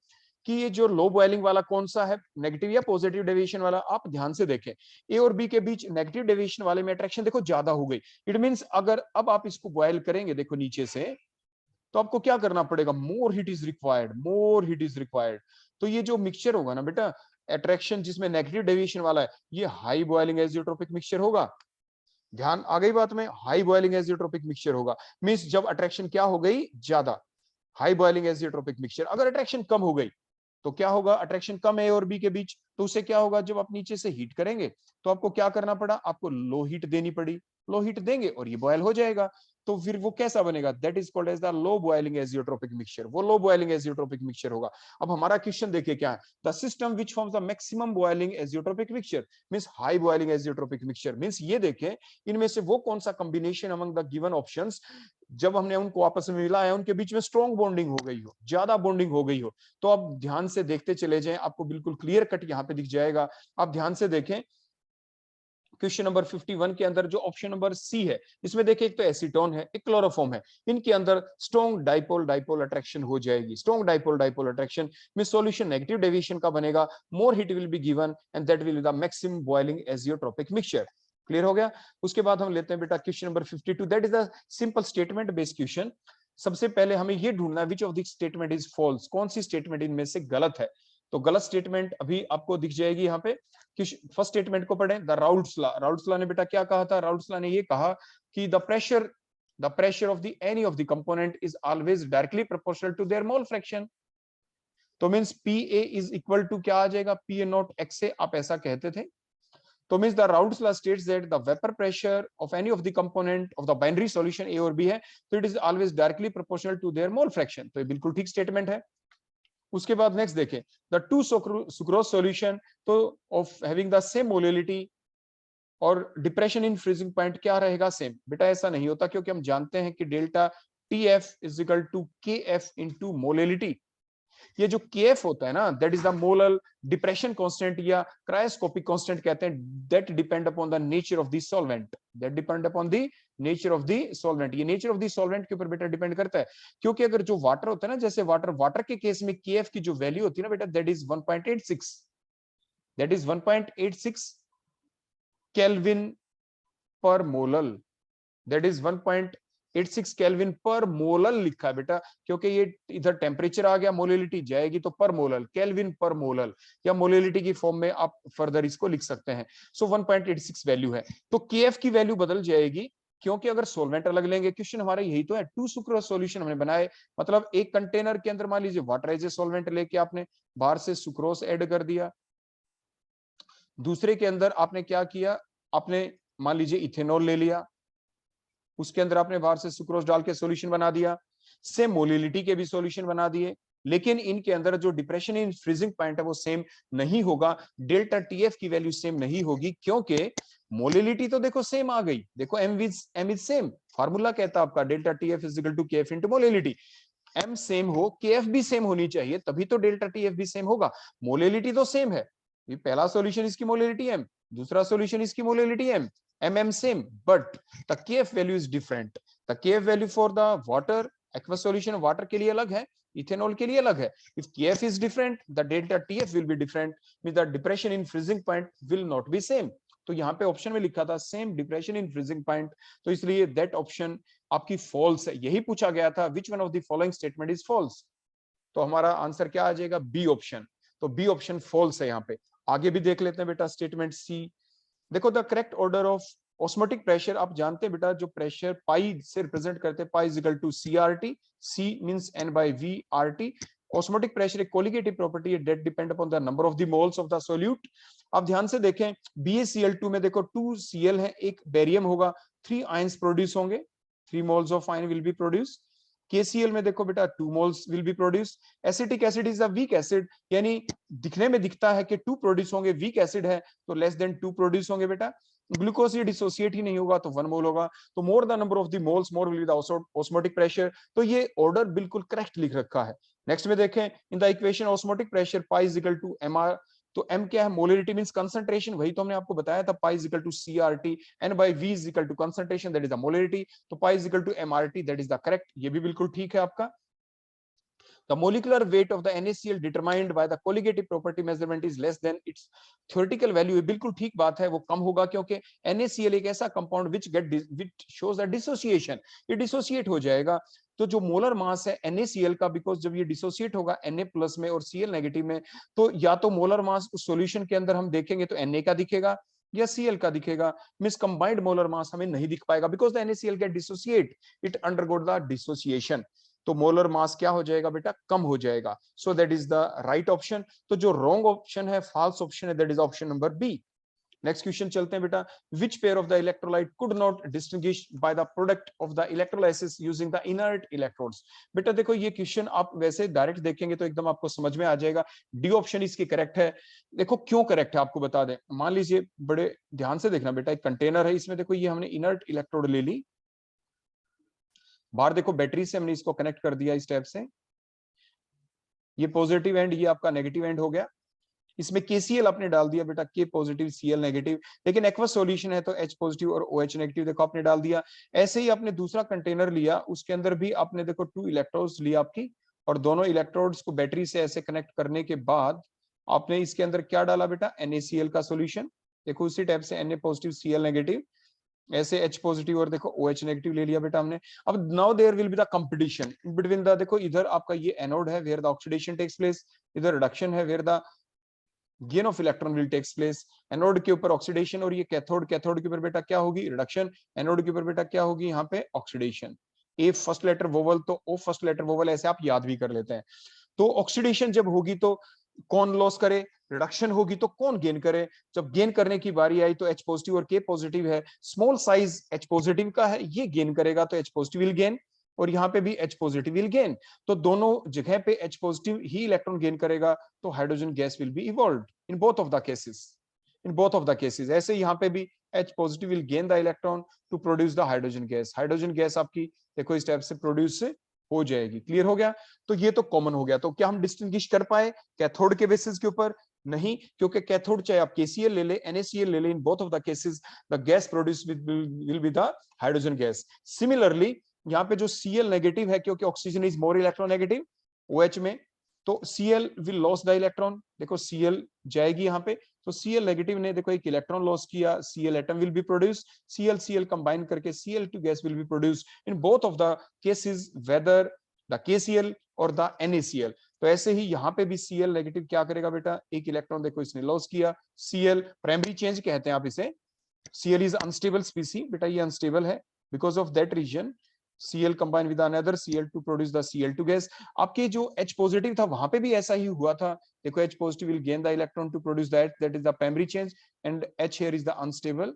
कि ये जो लो बॉइलिंग वाला कौन सा है, नेगेटिव या पॉजिटिव डेविएशन वाला। आप ध्यान से देखें, ए और बी के बीच नेगेटिव डेविएशन वाले में अट्रैक्शन देखो ज्यादा हो गई। इट मींस अगर अब आप इसको बॉयल करेंगे देखो नीचे से, तो आपको क्या करना पड़ेगा, more heat is required, more heat is required. तो ये जो मिक्सचर होगा ना बेटा, अट्रैक्शन जिसमें नेगेटिव डेविएशन वाला है, ये हाई बॉइलिंग एजियोट्रोपिक मिक्सचर होगा। ध्यान आ गई बात में, हाई बॉइलिंग एजियोट्रोपिक मिक्सचर होगा। मींस जब अट्रैक्शन क्या हो गई, ज्यादा, हाई बॉइलिंग एजियोट्रोपिक मिक्सचर। अगर अट्रैक्शन कम हो गई तो क्या होगा, अट्रैक्शन कम है ए और बी के बीच, तो उसे क्या होगा, जब आप नीचे से हीट करेंगे तो आपको क्या करना पड़ा, आपको लो हीट देनी पड़ी। लो हीट देंगे और ये बॉयल हो जाएगा। तो फिर वो कैसा बनेगा, that is called as the low boiling azeotropic mixture, वो लो बॉइलिंग एजियोट्रोपिक मिक्सचर होगा। अब हमारा क्वेश्चन देखिए क्या है, the system which forms the maximum boiling azeotropic mixture means high boiling azeotropic mixture. Means ये देखें इनमें से वो कौन सा combination among the given options, जब हमने उनको आपस में मिलाया उनके बीच में स्ट्रॉन्ग बॉन्डिंग हो गई हो, ज्यादा बॉन्डिंग हो गई हो। तो आप ध्यान से देखते चले जाएं, आपको बिल्कुल क्लियर कट यहाँ पे दिख जाएगा। आप ध्यान से देखें क्वेश्चन नंबर 51 के अंदर जो ऑप्शन नंबर सी है, इसमें देखिए एक तो एसीटोन है, एक क्लोरोफॉर्म है, इनके अंदर स्ट्रॉन्ग डाइपोल डाइपोल अट्रैक्शन हो जाएगी। स्ट्रॉन्ग डाइपोल डाइपोल अट्रैक्शन में सॉल्यूशन नेगेटिव डेविएशन का बनेगा, more heat will be given and that will be the maximum boiling azeotropic mixture. Clear हो गया। उसके बाद हम लेते हैं बेटा question number 52, that is the simple statement based question. सबसे पहले हमें ये ढूंढना है which of this statement is false, कौन सी स्टेटमेंट इनमें से गलत है। तो गलत स्टेटमेंट अभी आपको दिख जाएगी यहाँ पे। फर्स्ट स्टेटमेंट को पढ़ें, the Raoult's law. Raoult's law ने बेटा क्या कहा था, राउल्ट्स लॉ ने ये कहा कि the pressure of the any of the component is always directly proportional to their mole fraction. तो means P A is equal to क्या आ जाएगा, पी ए नॉट एक्स से, आप ऐसा कहते थे। तो means the Raoult's law states that the vapour pressure of any of the component of the binary solution A और बी है, तो it is always directly proportional to their mole fraction. तो ये बिल्कुल ठीक स्टेटमेंट है। उसके बाद नेक्स्ट देखें, द टू सुक्रोज सॉल्यूशन तो of having the same molality और डिप्रेशन इन फ्रीजिंग पॉइंट क्या रहेगा, सेम। बेटा ऐसा नहीं होता, क्योंकि हम जानते हैं कि delta T F is equal to K F into molality. ये जो के एफ होता है ना, that is the molal depression constant या क्रायोस्कोपिक कांस्टेंट कहते हैं, that depend upon the nature of the solvent, that depend upon the nature of the solvent. ये नेचर ऑफ द सॉल्वेंट के ऊपर बेटा डिपेंड करता है, क्योंकि अगर जो वाटर होता है ना, जैसे वाटर के केस में के एफ की जो वैल्यू होती है ना बेटा, that is 1.86, that is 1.86 kelvin पर मोलल, दैट इज 1.86 केल्विन पर मोलल लिखा है बेटा, क्योंकि ये इधर टेम्परेचर आ गया, मोलिलिटी जाएगी तो पर मोलल, केल्विन पर मोलल, या मोलिलिटी की फॉर्म में आप फर्दर इसको लिख सकते हैं। सो 1.86 वैल्यू है, तो केएफ की वैल्यू बदल जाएगी, क्योंकि अगर सोलवेंट अलग लेंगे, क्वेश्चन हमारा यही तो है, 2 सुक्रोज सॉल्यूशन हमने बनाए, मतलब एक कंटेनर के अंदर मान लीजिए वाटर एज ए सोलवेंट लेके आपने बाहर से सुक्रोज ऐड कर दिया, दूसरे के अंदर आपने क्या किया, आपने मान लीजिए इथेनॉल ले लिया, उसके अंदर आपने बाहर से सुक्रोज डाल के सॉल्यूशन बना दिया, सेम मोलिलिटी के भी सॉल्यूशन बना दिए, लेकिन इनके अंदर जो डिप्रेशन इन फ्रीजिंग पॉइंट है वो सेम नहीं होगा, डेल्टा टीएफ की वैल्यू सेम नहीं होगी, क्योंकि मोलिलिटी तो देखो सेम आ गई, देखो एम इज सेम, फार्मूला कहता है आपका delta TF is equal to KF into molality, M same हो, केएफ भी सेम होनी चाहिए, तभी तो डेल्टा टीएफ भी सेम होगा, मोलिलिटी तो सेम है, ये पहला सॉल्यूशन इसकी मोलिलिटी एम, दूसरा सॉल्यूशन इसकी molality M, mm same, but the kf value is different. The kf value for the water aqueous solution water के लिए अलग है, इथेनॉल के लिए अलग है. If kf is different, the delta tf will be different, means the depression in freezing point will not be same. तो यहाँ पे ऑप्शन में लिखा था same depression in freezing point, तो इसलिए दैट ऑप्शन आपकी फॉल्स है, यही पूछा गया था, which one of the following statement is false, तो हमारा आंसर क्या आ जाएगा, बी ऑप्शन, तो बी ऑप्शन फॉल्स है यहाँ पे. आगे भी देख लेते हैं बेटा स्टेटमेंट सी, देखो the correct order of osmotic pressure, आप जानते हैं बेटा जो प्रेशर पाई से रिप्रेजेंट करते हैं, pi is equal to CRT, C means n by V RT. Osmotic pressure एक कोलिगेटिव प्रॉपर्टी है, that depend upon the number of the moles of the solute. आप ध्यान से देखें BaCl2 में देखो 2 Cl है, एक बेरियम होगा, 3 आयंस प्रोड्यूस होंगे, 3 moles of ion will be produce. KCl में देखो बेटा 2 moles will be produce. Acetic acid is a weak acid, यानी दिखने में दिखता है कि 2 प्रोड्यूस होंगे, वीक एसिड है तो लेस देन 2 प्रोड्यूस होंगे बेटा. ग्लूकोज ये डिसोसिएट ही नहीं होगा तो 1 मोल होगा, तो more the number of the moles more will be the osmotic pressure, तो ये ऑर्डर बिल्कुल करेक्ट लिख रखा है. नेक्स्ट में देखें in the equation osmotic pressure pi is equal to mr, तो m क्या है, मोलिलिटी मींस कंसंट्रेशन, वही तो हमने आपको बताया था, pi is equal to CRT, n by v is equal to concentration that is the molality, तो pi is equal to mrt that is the correct, ये भी बिल्कुल ठीक है आपका. The molecular weight of the NaCl determined by the colligative property measurement is less than its theoretical value. ये बिल्कुल ठीक बात है, वो कम होगा क्योंकि NaCl एक ऐसा compound which shows a dissociation, ये डिसोसिएट हो जाएगा. तो जो मोलर मास है NaCl का, बिकॉज जब ये डिसोसिएट होगा Na प्लस में और Cl नेगेटिव में, तो या तो मोलर मास उस सॉल्यूशन के अंदर हम देखेंगे तो Na का दिखेगा या Cl का दिखेगा, मिस कंबाइंड मोलर मास हमें नहीं दिख पाएगा, because the NaCl get dissociate, it undergoes the dissociation, तो मोलर मास क्या हो जाएगा बेटा, कम हो जाएगा. So that is the right option. तो जो रॉन्ग ऑप्शन है, फॉल्स ऑप्शन है, that is option number B. Next question चलते हैं बेटा, which pair of the electrolyte could not distinguish by the product of the electrolysis using the inert electrodes. बेटा देखो ये क्वेश्चन आप वैसे डायरेक्ट देखेंगे तो एकदम आपको समझ में आ जाएगा, डी ऑप्शन इसकी करेक्ट है. देखो क्यों करेक्ट है आपको बता दें, मान लीजिए बड़े ध्यान से देखना बेटा, एक कंटेनर है, इसमें देखो ये हमने इनर्ट इलेक्ट्रोड ले ली, बाहर देखो बैटरी से हमने इसको कनेक्ट कर दिया इस टाइप से, ये पॉजिटिव एंड ये आपका नेगेटिव एंड हो गया, इसमें KCl आपने डाल दिया बेटा, K पॉजिटिव Cl नेगेटिव, लेकिन एक्वस सॉल्यूशन है तो H पॉजिटिव और OH नेगेटिव देखो आपने डाल दिया. ऐसे ही आपने दूसरा कंटेनर लिया, उसके अंदर भी आपने देखो 2 इलेक्ट्रोड्स लिया आपकी, और दोनों इलेक्ट्रोड्स को बैटरी से ऐसे कनेक्ट करने के बाद आपने इसके अंदर क्या डाला बेटा, NaCl का सॉल्यूशन, देखो उसी टाइप से Na पॉजिटिव Cl नेगेटिव, ऐसे H पॉजिटिव और देखो OH नेगेटिव ले लिया बेटा हमने. अब now there will be the competition between the, देखो इधर आपका ये एनोड है where the oxidation takes place, इधर रिडक्शन है where the gain of electron will takes place. Anode के ऊपर ऑक्सीडेशन और ये कैथोड, कैथोड के ऊपर बेटा क्या होगी, रिडक्शन, एनोड के ऊपर बेटा क्या होगी यहाँ पे ऑक्सीडेशन. ए फर्स्ट लेटर वोवल तो ओ फर्स्ट लेटर वोवल, ऐसे आप याद भी कर लेते हैं. तो ऑक्सीडेशन जब होगी तो कौन लॉस करे, रिडक्शन होगी तो कौन गेन करे. जब गेन करने की बारी आई तो H पॉजिटिव और K पॉजिटिव है, स्मॉल साइज H पॉजिटिव का है, ये गेन करेगा तो H पॉजिटिव विल गेन, और यहाँ पे भी H पॉजिटिव विल गेन, तो दोनों जगह पे H पॉजिटिव ही इलेक्ट्रॉन गेन करेगा, तो hydrogen gas will be evolved in both of the cases, in both of the cases. ऐसे यहाँ पे भी H positive will gain the electron to produce the hydrogen gas, hydrogen gas आपकी देखो इस टाइप से प्रोड्यूस हो जाएगी. क्लियर हो गया, तो ये तो कॉमन हो गया. तो क्या हम डिस्टिंग्विश कर पाए कैथोड के बेसिस के ऊपर, नहीं, क्योंकि कैथोड चाहे आप KCl ले ले, NaCl ले ले, इन both of the cases the gas produce will be the hydrogen gas. Similarly यहाँ पे जो Cl नेगेटिव है, क्योंकि oxygen is more electronegative OH में, तो Cl will loss the electron, देखो Cl जाएगी यहाँ पे, तो Cl नेगेटिव ने देखो एक इलेक्ट्रॉन लॉस किया, Cl atom will be produce, Cl combine करके Cl2 gas will be produce in both of the cases, whether the KCl और द NaCl। तो ऐसे ही यहाँ पे भी Cl नेगेटिव क्या करेगा बेटा, एक इलेक्ट्रॉन देखो इसने लॉस किया, Cl प्राइमरी चेंज कहते हैं आप इसे, Cl is unstable species, बेटा ये अनस्टेबल है, because of that reason Cl combine with another Cl to produce the Cl2 gas। आपके जो H पॉजिटिव था वहां पे भी ऐसा ही हुआ था, देखो H positive will gain the electron to produce that is the primary change and H here is the unstable,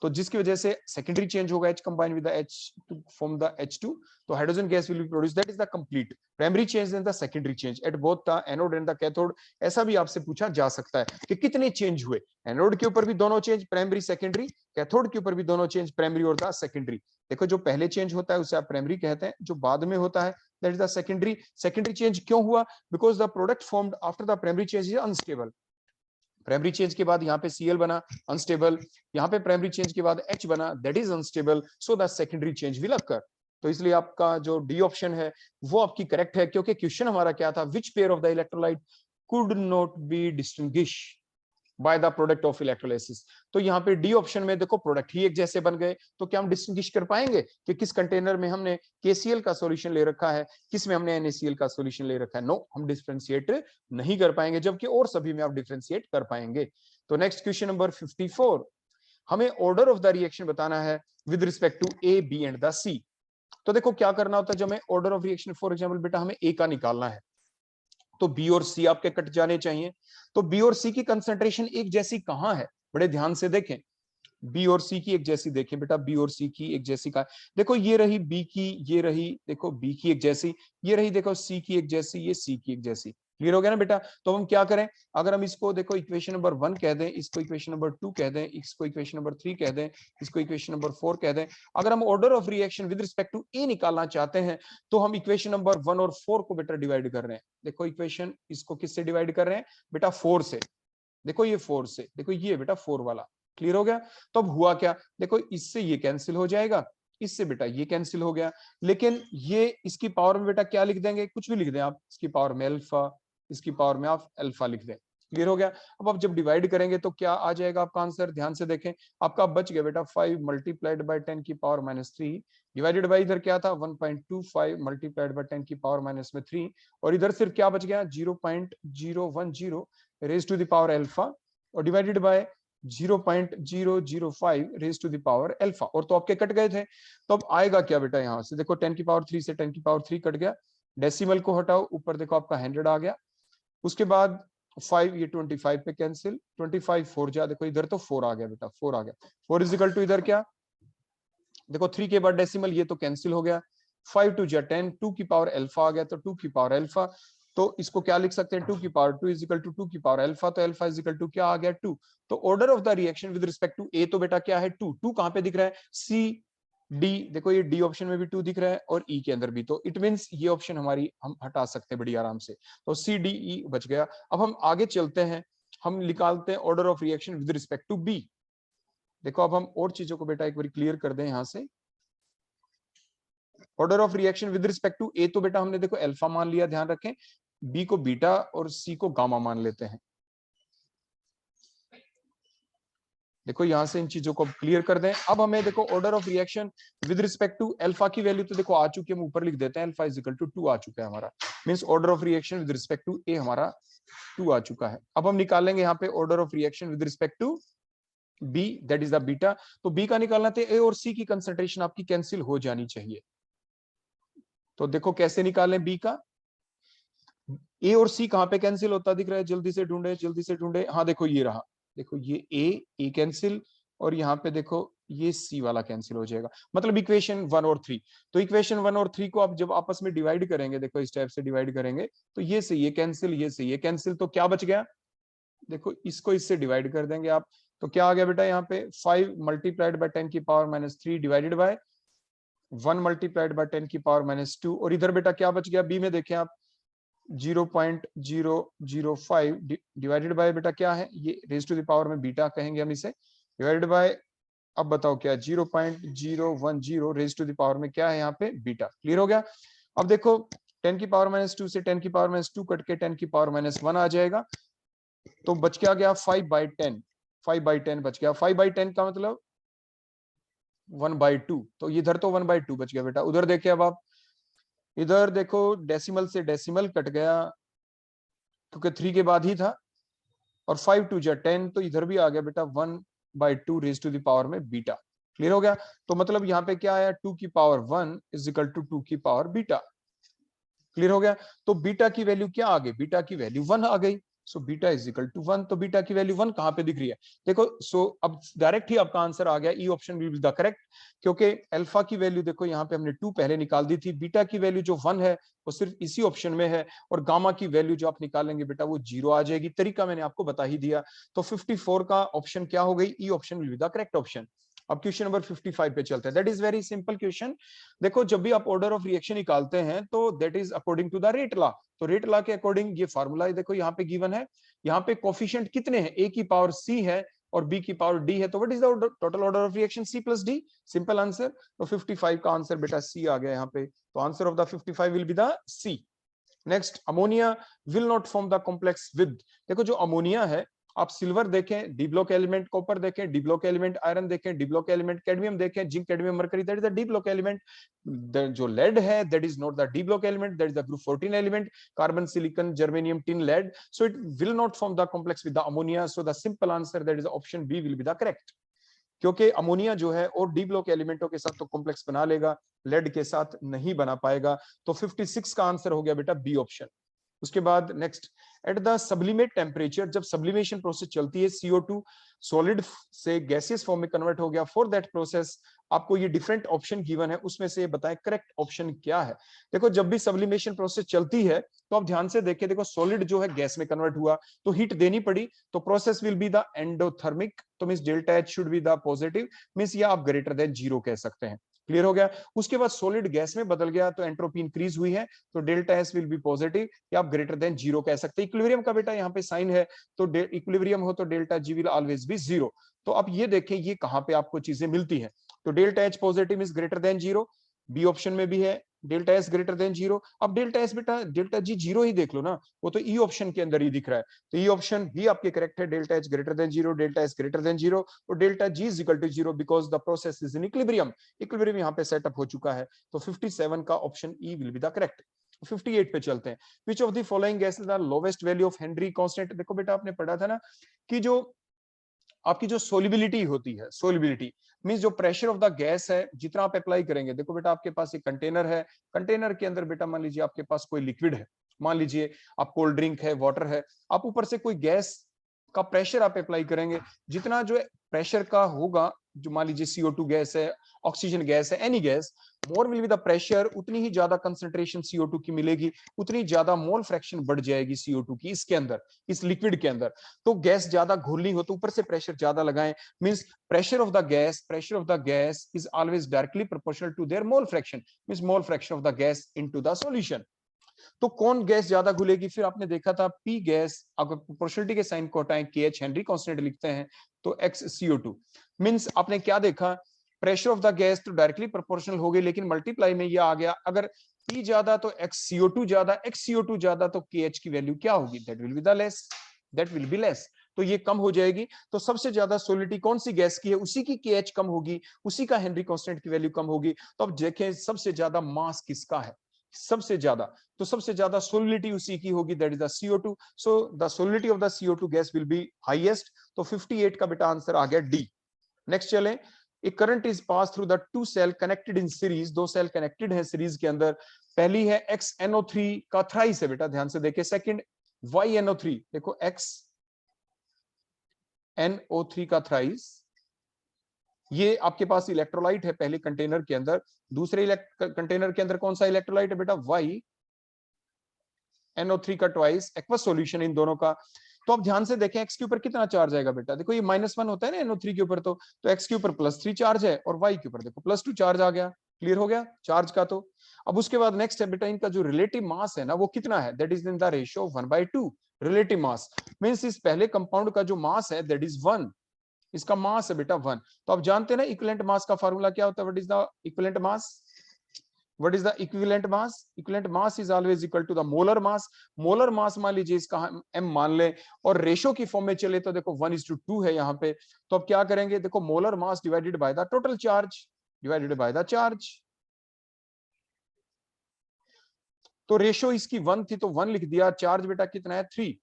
तो जिसकी वजह से सेकेंडरी चेंज होगा H combine with the H to form the H2, तो hydrogen gas will be produce, that is the complete primary change and the secondary change at both the anode and the cathode. ऐसा भी आपसे पूछा जा सकता है कि कितने चेंज हुए, एनोड के ऊपर भी दोनों चेंज प्राइमरी सेकेंडरी, कैथोड के ऊपर भी दोनों चेंज प्राइमरी और द सेकेंडरी। देखो जो पहले चेंज होता है उसे आप प्राइमरी कहते हैं, जो बाद में होता है that is the secondary. Secondary change क्यों हुआ, because the product formed after the primary change is unstable. Primary change के बाद यहाँ पे Cl बना अनस्टेबल, यहाँ पे प्राइमरी चेंज के बाद H बना that is unstable, so the secondary change will occur. तो इसलिए आपका जो डी ऑप्शन है वो आपकी करेक्ट है, क्योंकि क्वेश्चन हमारा क्या था, विच pair of the electrolyte could not be distinguish by the product of electrolysis. तो यहाँ पे डी ऑप्शन में देखो प्रोडक्ट ही एक जैसे बन गए, तो क्या हम डिस्टिंग्विश कर पाएंगे कि किस कंटेनर में हमने KCl का सॉल्यूशन ले रखा है, किस में हमने NaCl का सॉल्यूशन ले रखा है? नो, हम डिफरेंशिएट नहीं कर पाएंगे, जबकि और सभी में आप डिफरेंशिएट कर पाएंगे। तो नेक्स्ट क्वेश्चन नंबर 54, हमें ऑर्डर ऑफ द रिएक्शन बताना है with respect to A, B and the C। तो देखो क्या करना होता है, जब हमें order of reaction, for example बेटा हमें A का निकालना है, तो बी और सी आपके कट जाने चाहिए। तो बी और सी की कंसंट्रेशन एक जैसी कहां है, बड़े ध्यान से देखें, बी और सी की एक जैसी, देखें बेटा बी और सी की एक जैसी का, देखो ये रही बी की, ये रही देखो बी की एक जैसी, ये रही देखो सी की एक जैसी, ये सी की एक जैसी। क्लियर हो गया ना बेटा? तो हम क्या करें, अगर हम इसको देखो इक्वेशन नंबर 1 कह दें, इसको इक्वेशन नंबर 2 कह दें, इसको इक्वेशन नंबर 3 कह दें, इसको इक्वेशन नंबर 4 कह दें। अगर हम order of reaction with respect to A निकालना चाहते हैं, तो हम इक्वेशन नंबर 1 और 4 को बेटा डिवाइड कर रहे हैं। देखो इक्वेशन इसको किससे डिवाइड कर रहे हैं बेटा, 4 से। देखो ये 4 से, देखो ये बेटा 4 वाला। क्लियर हो गया? तो अब हुआ क्या, देखो इससे ये कैंसिल हो जाएगा, इससे बेटा ये कैंसिल हो गया, लेकिन ये इसकी पावर में बेटा क्या लिख देंगे, कुछ भी लिख दें आप, इसकी पावर में अल्फा, इसकी पावर में आप अल्फा लिख दें। क्लियर हो गया? अब आप जब डिवाइड करेंगे तो क्या आ जाएगा आपका आंसर, ध्यान से देखें, आपका बच गया बेटा 5 मल्टीप्लाइड बाय 10 की पावर -3 डिवाइडेड बाय इधर क्या था 1.25 मल्टीप्लाइड बाय 10 की पावर -3, और इधर सिर्फ क्या बच गया 0.010 raise to the power alpha, और divided by 0.005 raise to the power alpha, और तो आपके कट गए थे। तो अब आएगा क्या बेटा, यहां से देखो 10 की पावर 3 से 10 की पावर 3 कट गया, डेसिमल को हटाओ, ऊपर देखो आपका 100 आ गया, उसके बाद 5 ये 25 पे कैंसिल, 25 4 जा, देखो इधर तो 4 आ गया बेटा, 4 आ गया, 4 इज इक्वल टू इधर क्या, देखो 3 के बाद डेसिमल, ये तो कैंसिल हो गया, 5 2 जा 10, 2 की पावर अल्फा आ गया, तो 2 की पावर अल्फा, तो इसको क्या लिख सकते हैं 2 की पावर 2 इज इक्वल टू 2 की पावर अल्फा, तो अल्फा इज इक्वल टू क्या आ गया 2। तो order of the reaction with respect to A तो बेटा क्या है 2, 2 कहां पे दिख रहा है, सी डी, देखो ये डी ऑप्शन में भी 2 दिख रहा है और ई के अंदर भी, तो इट मींस ये ऑप्शन हमारी हम हटा सकते हैं बड़ी आराम से, तो सी डी ई बच गया। अब हम आगे चलते हैं, हम निकालते हैं order of reaction with respect to B. देखो अब हम और चीजों को बेटा एक बार क्लियर कर दें यहां से, order of reaction with respect to A तो बेटा हमने देखो अल्फा मान लिया, ध्यान रखें, बी को बीटा और सी को गामा मान लेते हैं। देखो यहां से इन चीजों को क्लियर कर दें। अब हमें देखो order of reaction with respect to alpha की वैल्यू तो देखो आ चुकी है, हम ऊपर लिख देते हैं, अल्फा इज इक्वल टू 2 आ चुका है हमारा, means order of reaction with respect to A हमारा 2 आ चुका है। अब हम निकालेंगे यहाँ पे order of reaction with respect to B, that is the beta. तो बी का निकालना था, ए और सी की कंसंट्रेशन आपकी कैंसिल हो जानी चाहिए, तो देखो कैसे निकालें बी का, ए और सी कहां पे कैंसिल होता दिख रहा है, जल्दी से ढूंढे जल्दी से ढूंढे, हाँ देखो ये रहा, देखो ये ए कैंसिल, और यहाँ पे देखो ये सी वाला कैंसिल हो जाएगा, मतलब इक्वेशन 1 और 3। तो इक्वेशन 1 और 3 को आप जब आपस में डिवाइड करेंगे, देखो इस टाइप से डिवाइड करेंगे, तो ये से ये कैंसिल, ये से ये कैंसिल, तो क्या बच गया, देखो इसको इससे डिवाइड कर देंगे आप, तो क्या आ गया बेटा यहाँ पे 5 मल्टीप्लाइड बाय 10 की power -3 divided by 1 multiplied by 10 की पावर -2, और इधर बेटा क्या बच गया बी में, देखें आप 0.005 डिवाइडेड बाय बेटा क्या है, ये रेज टू द पावर में बीटा कहेंगे हम इसे, डिवाइडेड बाय, अब बताओ क्या 0.010 रेज टू द पावर में क्या है यहाँ पे बीटा। क्लियर हो गया? अब देखो 10 की पावर -2 से 10 की पावर -2 कट के 10 की पावर -1 आ जाएगा, तो बच क्या गया 5/10, 5/10 बच गया। 5/10 का मतलब 1/2, तो इधर तो 1/2 बच गया बेटा। उधर देखिए अब आप, इधर देखो डेसिमल से डेसिमल कट गया क्योंकि 3 के बाद ही था, और 5 2 जा 10, तो इधर भी आ गया बेटा 1/2 रेज टू द पावर में बीटा। क्लियर हो गया? तो मतलब यहाँ पे क्या आया, 2 की पावर 1 इज इक्वल टू 2 की पावर बीटा। क्लियर हो गया? तो बीटा की वैल्यू क्या आ गई, बीटा की वैल्यू 1 आ गई। So beta is equal to 1। तो बीटा की वैल्यू 1 कहां पे दिख रही है, देखो। सो अब डायरेक्ट ही आपका आंसर आ गया, E option will be the correct, क्योंकि अल्फा की वैल्यू देखो यहाँ पे हमने 2 पहले निकाल दी थी, बीटा की वैल्यू जो 1 है वो सिर्फ इसी ऑप्शन में है, और गामा की वैल्यू जो आप निकालेंगे बेटा वो 0 आ जाएगी। तरीका मैंने आपको बता ही दिया। तो 54 का ऑप्शन क्या हो गई, E option will be the correct option. अब क्वेश्चन नंबर 55 पे चलते हैं। That is very simple question. देखो जब भी आप ऑर्डर ऑफ रिएक्शन निकालते हैं तो that is according to the rate law. तो रेट लॉ के अकॉर्डिंग ये फार्मूला देखो यहाँ पे गिवन है। यहाँ पे कोफिशिएंट कितने हैं, ए की पावर सी है और बी की पावर डी है, तो what is the total order of reaction, C plus D. Simple answer. तो 55 का आंसर बेटा सी आ गया यहाँ पे। तो answer of the 55 will be the C. Next, ammonia will not form the complex with. देखो जो अमोनिया है, आप सिल्वर देखें डी ब्लॉक एलिमेंट, कॉपर देखें डी ब्लॉक एलिमेंट, आयरन देखें डी ब्लॉक एलिमेंट, कैडमियम देखें, zinc cadmium mercury, that is the D block element. जो लेड है that is not the D block element, that is the group 14 element, carbon silicon germanium tin lead, so it will not form the complex with the ammonia. So the simple answer that is option B will be the correct, क्योंकि अमोनिया जो है और डी ब्लॉक एलिमेंटों के साथ तो कॉम्प्लेक्स बना लेगा, लेड के साथ नहीं बना पाएगा। तो 56 का आंसर हो गया बेटा बी ऑप्शन। उसके बाद next, at the sublimate temperature, जब सब्लिमेशन प्रोसेस चलती है, CO2 सॉलिड से गैसियस फॉर्म में कन्वर्ट हो गया। फॉर दैट प्रोसेस आपको ये डिफरेंट ऑप्शन गिवन है, उसमें से बताएं करेक्ट ऑप्शन क्या है। देखो जब भी सब्लिमेशन प्रोसेस चलती है तो आप ध्यान से देखिए, देखो सॉलिड जो है गैस में कन्वर्ट हुआ तो हीट देनी पड़ी, तो process will be the endothermic. तो means delta H should be the positive, means ये आप ग्रेटर देन 0 कह सकते हैं। क्लियर हो गया? उसके बाद सॉलिड गैस में बदल गया तो एंट्रोपी इंक्रीज हुई है, तो delta S will be positive, या आप ग्रेटर देन 0 कह सकते हैं। इक्विलिब्रियम का बेटा यहाँ पे साइन है, तो इक्विलिब्रियम हो तो delta G will always be 0। तो अब ये देखें ये कहां पे आपको चीजें मिलती हैं। तो delta H positive is greater than 0, B option में भी है। डेल्टा एस ग्रेटर देन 0, अब डेल्टा एस बेटा डेल्टा जी 0 ही देख लो ना, वो तो ई ऑप्शन के अंदर ही दिख रहा है। तो ई ऑप्शन भी आपके करेक्ट है, delta H greater than 0, delta S greater than 0, और delta G is equal to 0 because the process is in equilibrium. Equilibrium यहाँ पे सेटअप हो चुका है। तो 57 का option E will be the correct. 58 पे चलते हैं। Which of the following gas is the lowest value of Henry constant. देखो बेटा आपने पढ़ा था ना कि जो आपकी जो सोलिबिलिटी होती है, सोलिबिलिटी मींस जो प्रेशर ऑफ द गैस है जितना आप अप्लाई करेंगे। देखो बेटा आपके पास एक कंटेनर है, कंटेनर के अंदर बेटा मान लीजिए आपके पास कोई लिक्विड है, मान लीजिए आप कोल्ड ड्रिंक है, वाटर है, आप ऊपर से कोई गैस का प्रेशर आप अप्लाई करेंगे, जितना जो प्रेशर का होगा, जो मान लीजिए CO2 गैस है, ऑक्सीजन गैस है, any gas, more will be the pressure, उतनी ही ज्यादा कंसंट्रेशन CO2 की मिलेगी, उतनी ज्यादा मोल फ्रैक्शन बढ़ जाएगी CO2 की इसके अंदर, इस लिक्विड के अंदर। तो गैस ज्यादा घुलनी हो तो ऊपर से प्रेशर ज्यादा लगाएं, means pressure of the gas is always directly proportional to their mole fraction, means mole fraction of the gas into the solution. तो कौन गैस ज्यादा घुलेगी, फिर आपने देखा था पी गैस, अगर प्रोपोर्शनलिटी के साइन को हटाएं, KH हेनरी कांस्टेंट लिखते हैं, तो X CO2, मींस आपने क्या देखा, प्रेशर ऑफ द गैस तो डायरेक्टली प्रोपोर्शनल हो गई, लेकिन मल्टीप्लाई में ये आ गया, अगर P ज्यादा तो X CO2 ज्यादा, X CO2 ज्यादा तो KH की वैल्यू क्या होगी, that will be the less, that will be less, तो ये कम हो जाएगी। तो सबसे ज्यादा सोलिडिटी कौन सी गैस की है, उसी की KH कम होगी, उसी का हेनरी कांस्टेंट की वैल्यू कम होगी। तो अब देखें सबसे ज्यादा मास किसका है, सबसे ज्यादा, तो सबसे ज्यादा सोलिडिटी उसी की होगी, that is the CO2। So the solidity of the CO2 gas will B highest. तो 58 का बेटा आंसर आ गया डी। नेक्स्ट चलें, a current is pass through the two cell connected in series, दो सेल कनेक्टेड है सीरीज के अंदर। पहली है XNO3 का थ्राइस है बेटा, ध्यान से देखिए। सेकंड YNO3, देखो XNO3 का थ्राइस, ये आपके पास इलेक्ट्रोलाइट है पहले कंटेनर के अंदर, दूसरे कंटेनर के अंदर कौन सा इलेक्ट्रोलाइट है बेटा, YNO3 का ट्वाइस, एक्वस सॉल्यूशन इन दोनों का। तो आप ध्यान से देखें x के ऊपर कितना चार्ज आएगा बेटा, देखो ये -1 होता है ना NO3 के ऊपर, तो x के ऊपर +3 चार्ज है, और y के ऊपर देखो +2 चार्ज आ गया। क्लियर हो गया चार्ज का। तो अब उसके बाद नेक्स्ट है बेटा, इनका जो रिलेटिव मास है ना वो कितना है, that is in the ratio 1/2। Relative mass means इस पहले कंपाउंड का जो मास है दैट इज 1, इसका मास है बेटा 1। तो आप जानते हैं ना इक्विवेलेंट मास का फार्मूला क्या होता है, what is the equivalent mass, What is the equivalent mass? Equivalent mass is always equal to the molar mass. Molar mass मान लीजिए इसका हम m मान लें और रेशो की फॉर्म में चले तो देखो 1:2 है यहाँ पे। तो अब क्या करेंगे, देखो molar mass divided by the total charge, divided by the charge. तो रेशो इसकी 1 थी तो 1 लिख दिया, चार्ज बेटा कितना है 3।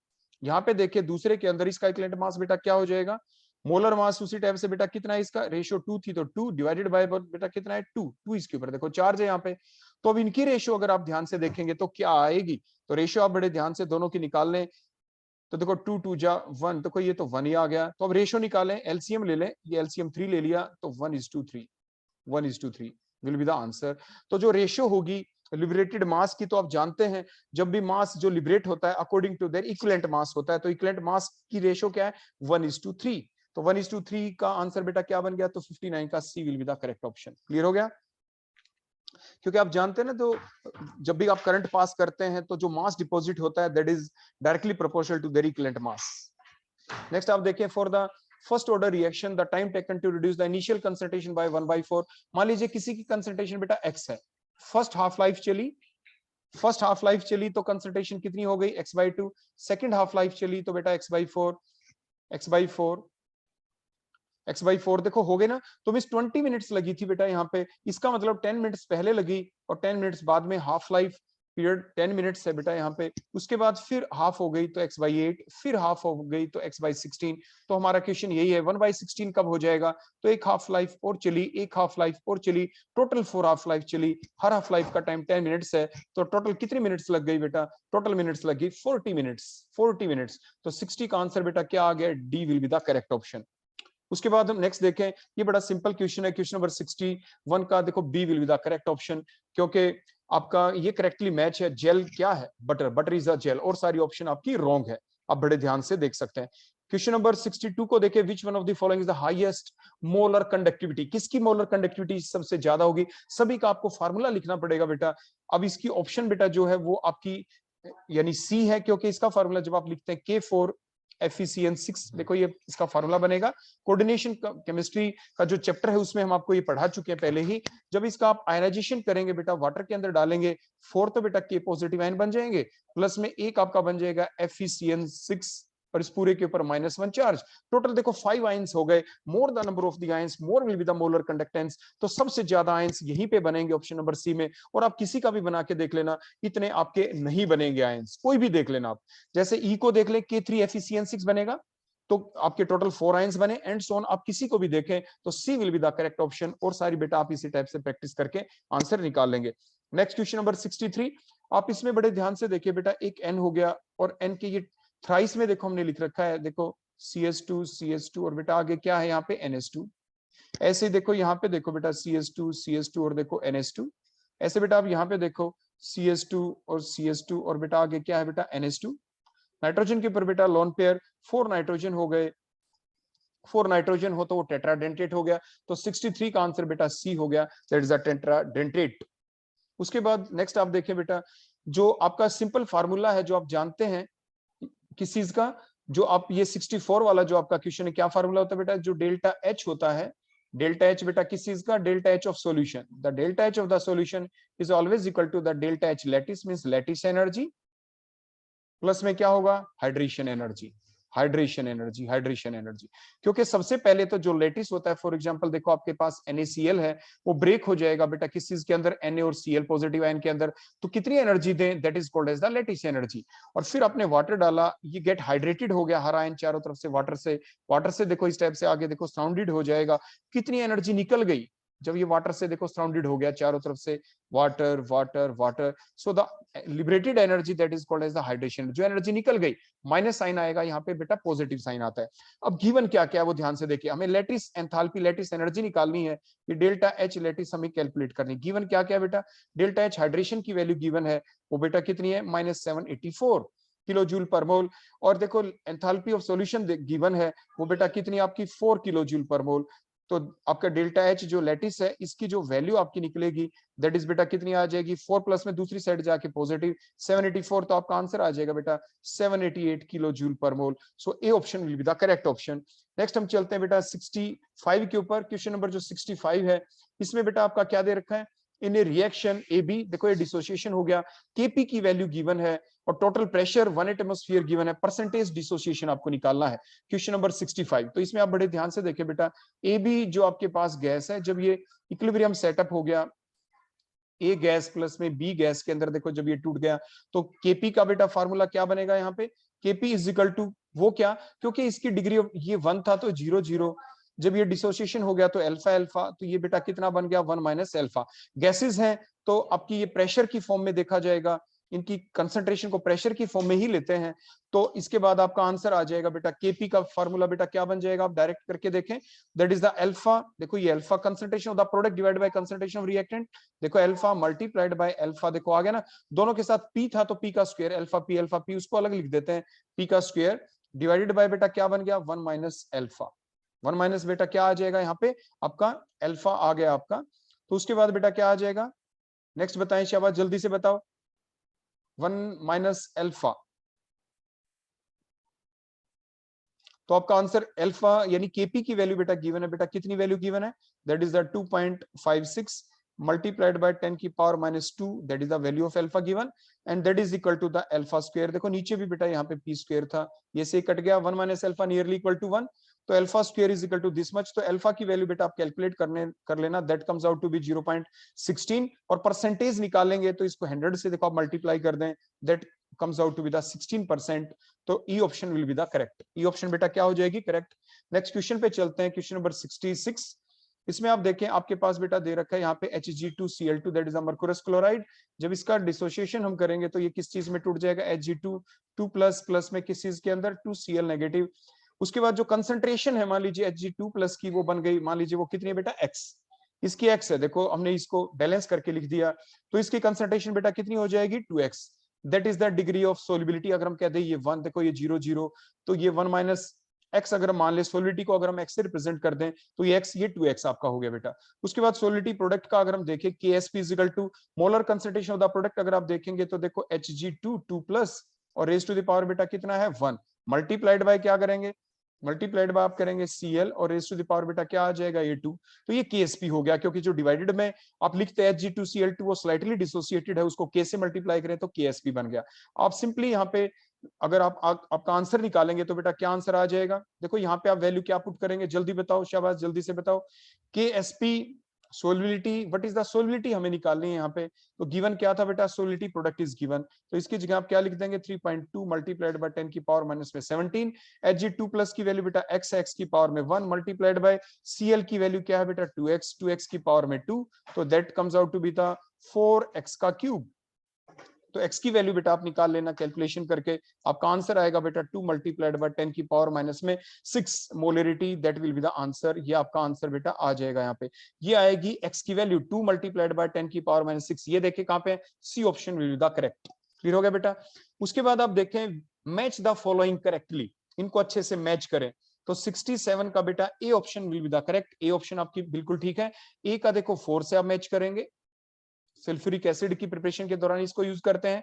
यहाँ पे देखिए दूसरे के अंदर इसका इक्विवेलेंट मास बेटा क्या हो जाएगा, मोलर मास उसी टाइप से बेटा कितना है, इसका रेशियो 2 थी तो 2 डिवाइडेड बाय बेटा कितना है 2 इसके ऊपर देखो चार्ज है यहाँ पे। तो अब इनकी रेशियो अगर आप ध्यान से देखेंगे तो क्या आएगी, तो रेशियो आप बड़े ध्यान से दोनों की निकाल लें। तो देखो 2 2 जा 1, तो ये तो 1 ही आ गया। तो अब रेशियो निकालें, एलसीएम ले लें, ये एलसीएम 3 ले लिया तो 1:3, 1:3 विल बी द आंसर। तो जो रेशियो होगी लिबरेटेड मास की, तो आप जानते हैं जब भी मास जो लिबरेट होता है according to their equivalent mass होता है, तो इक्विवेलेंट मास की रेशियो क्या है 1:3। तो 1:3 का आंसर बेटा क्या बन गया, तो 59 का C will be the correct option. Clear हो गया? क्योंकि आप जानते हैं ना, तो जब भी आप करंट पास करते हैं तो जो मास डिपॉजिट होता है that is directly proportional to their equivalent mass. Next आप देखिए, for the first order reaction the time taken to reduce the initial concentration by 1/4। मान लीजिए किसी की कंसंट्रेशन बेटा x है, फर्स्ट हाफ लाइफ चली तो कंसंट्रेशन कितनी हो गई x/2। सेकंड हाफ लाइफ चली तो बेटा x/4 देखो हो गए ना। तो मिस 20 मिनट्स लगी थी बेटा यहाँ पे, इसका मतलब 10 मिनट्स पहले लगी और 10 मिनट्स बाद में हाफ लाइफ पीरियड 10 मिनट्स है बेटा यहाँ पे। उसके बाद फिर हाफ हो गई तो x/8, फिर हाफ हो गई तो x/16। तो हमारा क्वेश्चन यही है 1/16 कब हो जाएगा, तो एक हाफ लाइफ और चली, एक हाफ लाइफ और चली, टोटल 4 हाफ लाइफ चली। हर हाफ लाइफ का टाइम 10 मिनट्स है, तो टोटल कितनी मिनट्स लग गई बेटा, टोटल मिनट्स लग गई 40 मिनट्स। तो 60 का आंसर बेटा क्या आ गया, D will be the correct option. उसके बाद हम नेक्स्ट देखें, ये बड़ा सिंपल क्वेश्चन है, क्वेश्चन नंबर 61 का देखो B will be the correct option, क्योंकि आपका ये करेक्टली मैच है। जेल क्या है, बटर इज अ जेल, और सारी ऑप्शन आपकी रॉन्ग है। आप बड़े ध्यान से देख सकते हैं। क्वेश्चन नंबर 62 को देखें, which one of the following is the highest molar conductivity, किसकी मोलर कंडक्टिविटी सबसे ज्यादा होगी। सभी का आपको फार्मूला लिखना पड़ेगा बेटा। अब इसकी ऑप्शन बेटा जो है वो आपकी यानी सी है, क्योंकि इसका फार्मूला जब आप लिखते हैं K4 FeCN6, देखो ये इसका फार्मूला बनेगा। कोऑर्डिनेशन केमिस्ट्री का जो चैप्टर है उसमें हम आपको ये पढ़ा चुके हैं पहले ही। जब इसका आप आयनाइजेशन करेंगे बेटा, वाटर के अंदर डालेंगे 4 तो बेटा K पॉजिटिव आयन बन जाएंगे, प्लस में एक आपका बन जाएगा FeCN6 और इस पूरे के ऊपर -1 चार्ज। टोटल देखो 5 आयंस हो गए। More the number of the ions more will be the molar conductance. तो सबसे ज्यादा आयंस यहीं पे बनेंगे ऑप्शन नंबर सी में। और आप किसी का भी बना के देख लेना, इतने आपके नहीं बनेंगे आयंस, कोई भी देख लेना आप। जैसे ई को देख ले, K3 FeCN6 बनेगा तो आपके टोटल 4 आयंस बने, एंड सो ऑन। आप किसी को भी देखें तो C will be the correct option. और सारी बेटा आप इसी टाइप से प्रैक्टिस करके आंसर निकाल लेंगे। नेक्स्ट क्वेश्चन नंबर 63, आप इसमें बड़े ध्यान से देखिए बेटा, एक एन हो गया और एन के ये थ्राइस में देखो हमने लिख रखा है, देखो CS2 और बेटा आगे क्या है यहाँ पे NH2। ऐसे ही देखो यहाँ पे देखो बेटा CS2 और देखो NH2। ऐसे बेटा आप यहाँ पे देखो CS2 और बेटा आगे क्या है बेटा NH2। नाइट्रोजन के ऊपर बेटा लोन पेयर 4 नाइट्रोजन हो गए, 4 नाइट्रोजन हो तो वो टेट्राडेंटेट हो गया। तो 63 का आंसर बेटा सी हो गया, दैट इज अ टेट्राडेंटेट। उसके बाद नेक्स्ट आप देखें बेटा, जो आपका सिंपल फार्मूला है जो आप जानते हैं किस चीज का, जो आप ये 64 वाला जो आपका क्वेश्चन है, क्या फार्मूला होता है बेटा, जो डेल्टा एच होता है, डेल्टा एच बेटा किस चीज का, delta H of solution. The delta H of the solution is always equal to the delta H lattice, means lattice energy, plus में क्या होगा हाइड्रेशन एनर्जी। क्योंकि सबसे पहले तो जो लेटिस होता है, फॉर एग्जांपल देखो आपके पास NaCl है, वो ब्रेक हो जाएगा बेटा किस चीज के अंदर, Na और Cl पॉजिटिव आयन के अंदर। तो कितनी एनर्जी दें, that is called as the lattice energy. और फिर आपने वाटर डाला, ये गेट हाइड्रेटेड हो गया हर आयन चारों तरफ से वाटर से देखो इस टाइप से आगे देखो सराउंडेड हो जाएगा। कितनी एनर्जी निकल गई जब ये वाटर से देखो सराउंडेड हो गया चारों तरफ से, water. So the liberated energy that is called as the hydration. जो एनर्जी निकल गई, माइनस साइन आएगा यहाँ पे बेटा, पॉजिटिव साइन आता है। अब गिवन क्या क्या है वो ध्यान से देखिए, हमें लेटिस एंथैल्पी लैटिस एनर्जी निकालनी है, ये डेल्टा एच लैटिस हमें कैलकुलेट करनी। गिवन क्या क्या है बेटा, डेल्टा एच हाइड्रेशन की वैल्यू गिवन है, वो बेटा कितनी है -784 किलो जूल पर मोल। और देखो एंथैल्पी ऑफ सॉल्यूशन गिवन है, वो बेटा कितनी आपकी 4 किलो जूल पर मोल। तो आपका डेल्टा एच जो लैटिस है, इसकी जो वैल्यू आपकी निकलेगी दैट इज बेटा कितनी आ जाएगी, 4 प्लस में दूसरी साइड जाके पॉजिटिव 784। तो आपका आंसर आ जाएगा बेटा 788 किलो जूल पर मोल। सो A option will be the correct option. Next हम चलते हैं बेटा 65 के ऊपर। क्वेश्चन नंबर जो 65 है, इसमें बेटा आपका क्या दे रखा है, इन ए रिएक्शन ए बी, देखो ये डिसोसिएशन हो गया, केपी की वैल्यू गिवन है और टोटल प्रेशर 1 एटमॉस्फेयर गिवन है, परसेंटेज डिसोसिएशन आपको निकालना है, क्वेश्चन नंबर 65। तो इसमें आप बड़े ध्यान से देखें बेटा, ए बी जो आपके पास गैस है, जब ये इक्विलिब्रियम सेटअप हो गया ए गैस प्लस में बी गैस के अंदर, देखो जब ये टूट गया तो केपी का बेटा फार्मूला क्या बनेगा यहाँ पे, केपी इज इक्वल टू वो क्या, क्योंकि इसकी डिग्री ऑफ ये 1 था तो 0 0, जब ये डिसोसिएशन हो गया तो अल्फा अल्फा, तो ये बेटा कितना बन गया 1 माइनस अल्फा। गैसेस हैं तो आपकी ये प्रेशर की फॉर्म में देखा जाएगा, इनकी कंसंट्रेशन को प्रेशर की फॉर्म में ही लेते हैं, तो इसके बाद आपका आंसर आ जाएगा बेटा, केपी का फार्मूला बेटा क्या बन जाएगा, आप डायरेक्ट करके देखें, दैट इज द अल्फा, देखो ये alpha concentration of the product divide by concentration of reactant, देखो अल्फा मल्टीप्लाइड बाय अल्फा, देखो आ गया ना, दोनों के साथ पी था तो पी का स्क्वायर, अल्फा पी उसको अलग लिख देते हैं, पी का स्क्वायर डिवाइडेड बाय बेटा क्या बन गया 1 माइनस अल्फा, 1 माइनस बेटा क्या आ जाएगा यहाँ पे आपका अल्फा आ गया आपका, तो उसके बाद बेटा क्या आ जाएगा, नेक्स्ट बताएं शाबाश जल्दी से बताओ, 1 माइनस अल्फा, तो आपका आंसर अल्फा यानी केपी की वैल्यू बेटा गिवन है, बेटा कितनी वैल्यू गिवन है, that is the 2.56 multiplied by 10 की power minus 2, that is the value of alpha given and that is equal to the alpha square, देखो नीचे भी बेटा यहाँ पे पी स्क्वायर था, ये से कट गया, 1 minus alpha nearly equal to 1, तो alpha square is equal to this much, तो अल्फा की वैल्यू बेटा आप कैलकुलेट कर लेना, that comes out to be 0.16 और परसेंटेज निकालेंगे तो इसको 100 से देखो आप मल्टीप्लाई कर दें, that comes out to be the 16%, तो E option will be the correct, E option बेटा क्या हो जाएगी करेक्ट। नेक्स्ट क्वेश्चन पे चलते हैं, क्वेश्चन नंबर 66, इसमें आप देखें आपके पास बेटा दे रखा है यहाँ पे Hg2Cl2 दैट इज मर्कुरस क्लोराइड, जब इसका डिसोसिएशन हम करेंगे तो ये किस चीज में टूट जाएगा, Hg2 2 प्लस प्लस में किस चीज के अंदर 2Cl नेगेटिव, उसके बाद जो कंसंट्रेशन है मान लीजिए Hg2 प्लस की वो बन गई, मान लीजिए वो कितनी है बेटा x, इसकी x है, देखो हमने इसको बैलेंस करके लिख दिया, तो इसकी कंसंट्रेशन बेटा कितनी हो जाएगी 2x, that is the degree of solubility, अगर हम कहते हैं ये 1, देखो ये 0 0, तो ये 1 माइनस x, अगर मान ले सोलिबिलिटी को अगर हम x से रिप्रेजेंट कर दें तो ये x, ये 2x आपका हो गया बेटा। उसके बाद सोलिबिलिटी प्रोडक्ट का अगर हम देखें KSP is equal to molar concentration of the product, अगर आप देखेंगे तो देखो Hg2 2 प्लस और रेज टू द पावर बेटा कितना है 1, मल्टीप्लाइड बाय क्या करेंगे, मल्टीप्लाइड बाय आप करेंगे Cl और रेज टू द पावर बेटा क्या आ जाएगा ये 2, तो ये KSP हो गया, क्योंकि जो डिवाइडेड में आप लिखते हैं Hg2Cl2 वो स्लाइटली डिसोसिएटेड है, उसको K से मल्टीप्लाई करें तो KSP बन गया। आप सिंपली यहाँ पे अगर आपका आंसर निकालेंगे तो बेटा क्या आंसर आ जाएगा, देखो यहाँ पे आप वैल्यू क्या पुट करेंगे, जल्दी बताओ शाबाश जल्दी से बताओ, KSP solubility, what is the solubility हमें निकालनी है यहाँ पे, तो गिवन क्या था बेटा, सोलिबिलिटी प्रोडक्ट इज गिवन, तो इसकी जगह आप क्या लिख देंगे 3.2 मल्टीप्लाइड बाय 10 की पावर माइनस में 17, Hg2 प्लस की वैल्यू बेटा x की पावर में 1 मल्टीप्लाइड बाय Cl की वैल्यू क्या है बेटा 2x की पावर में 2, तो that comes out to be the 4x का क्यूब, तो x की वैल्यू बेटा आप निकाल लेना कैलकुलेशन करके, आपका आंसर आएगा बेटा 2 मल्टीप्लाइड बाय 10 की पावर माइनस में 6 molarity, that will be the answer, ये आपका आंसर बेटा आ जाएगा यहाँ पे, ये आएगी x की वैल्यू 2 मल्टीप्लाइड बाय 10 की पावर माइनस 6, ये देखें कहाँ पे C option will be the correct, clear हो गया बेटा। उसके बाद आप देखें मैच द फॉलोइंग करेक्टली, इनको अच्छे से मैच करें, तो 67 का बेटा A option will be the correct, A option आपकी बिल्कुल ठीक है, ए का देखो 4 से आप मैच करेंगे, सल्फ्यूरिक एसिड की प्रिपरेशन के दौरान इसको यूज करते हैं,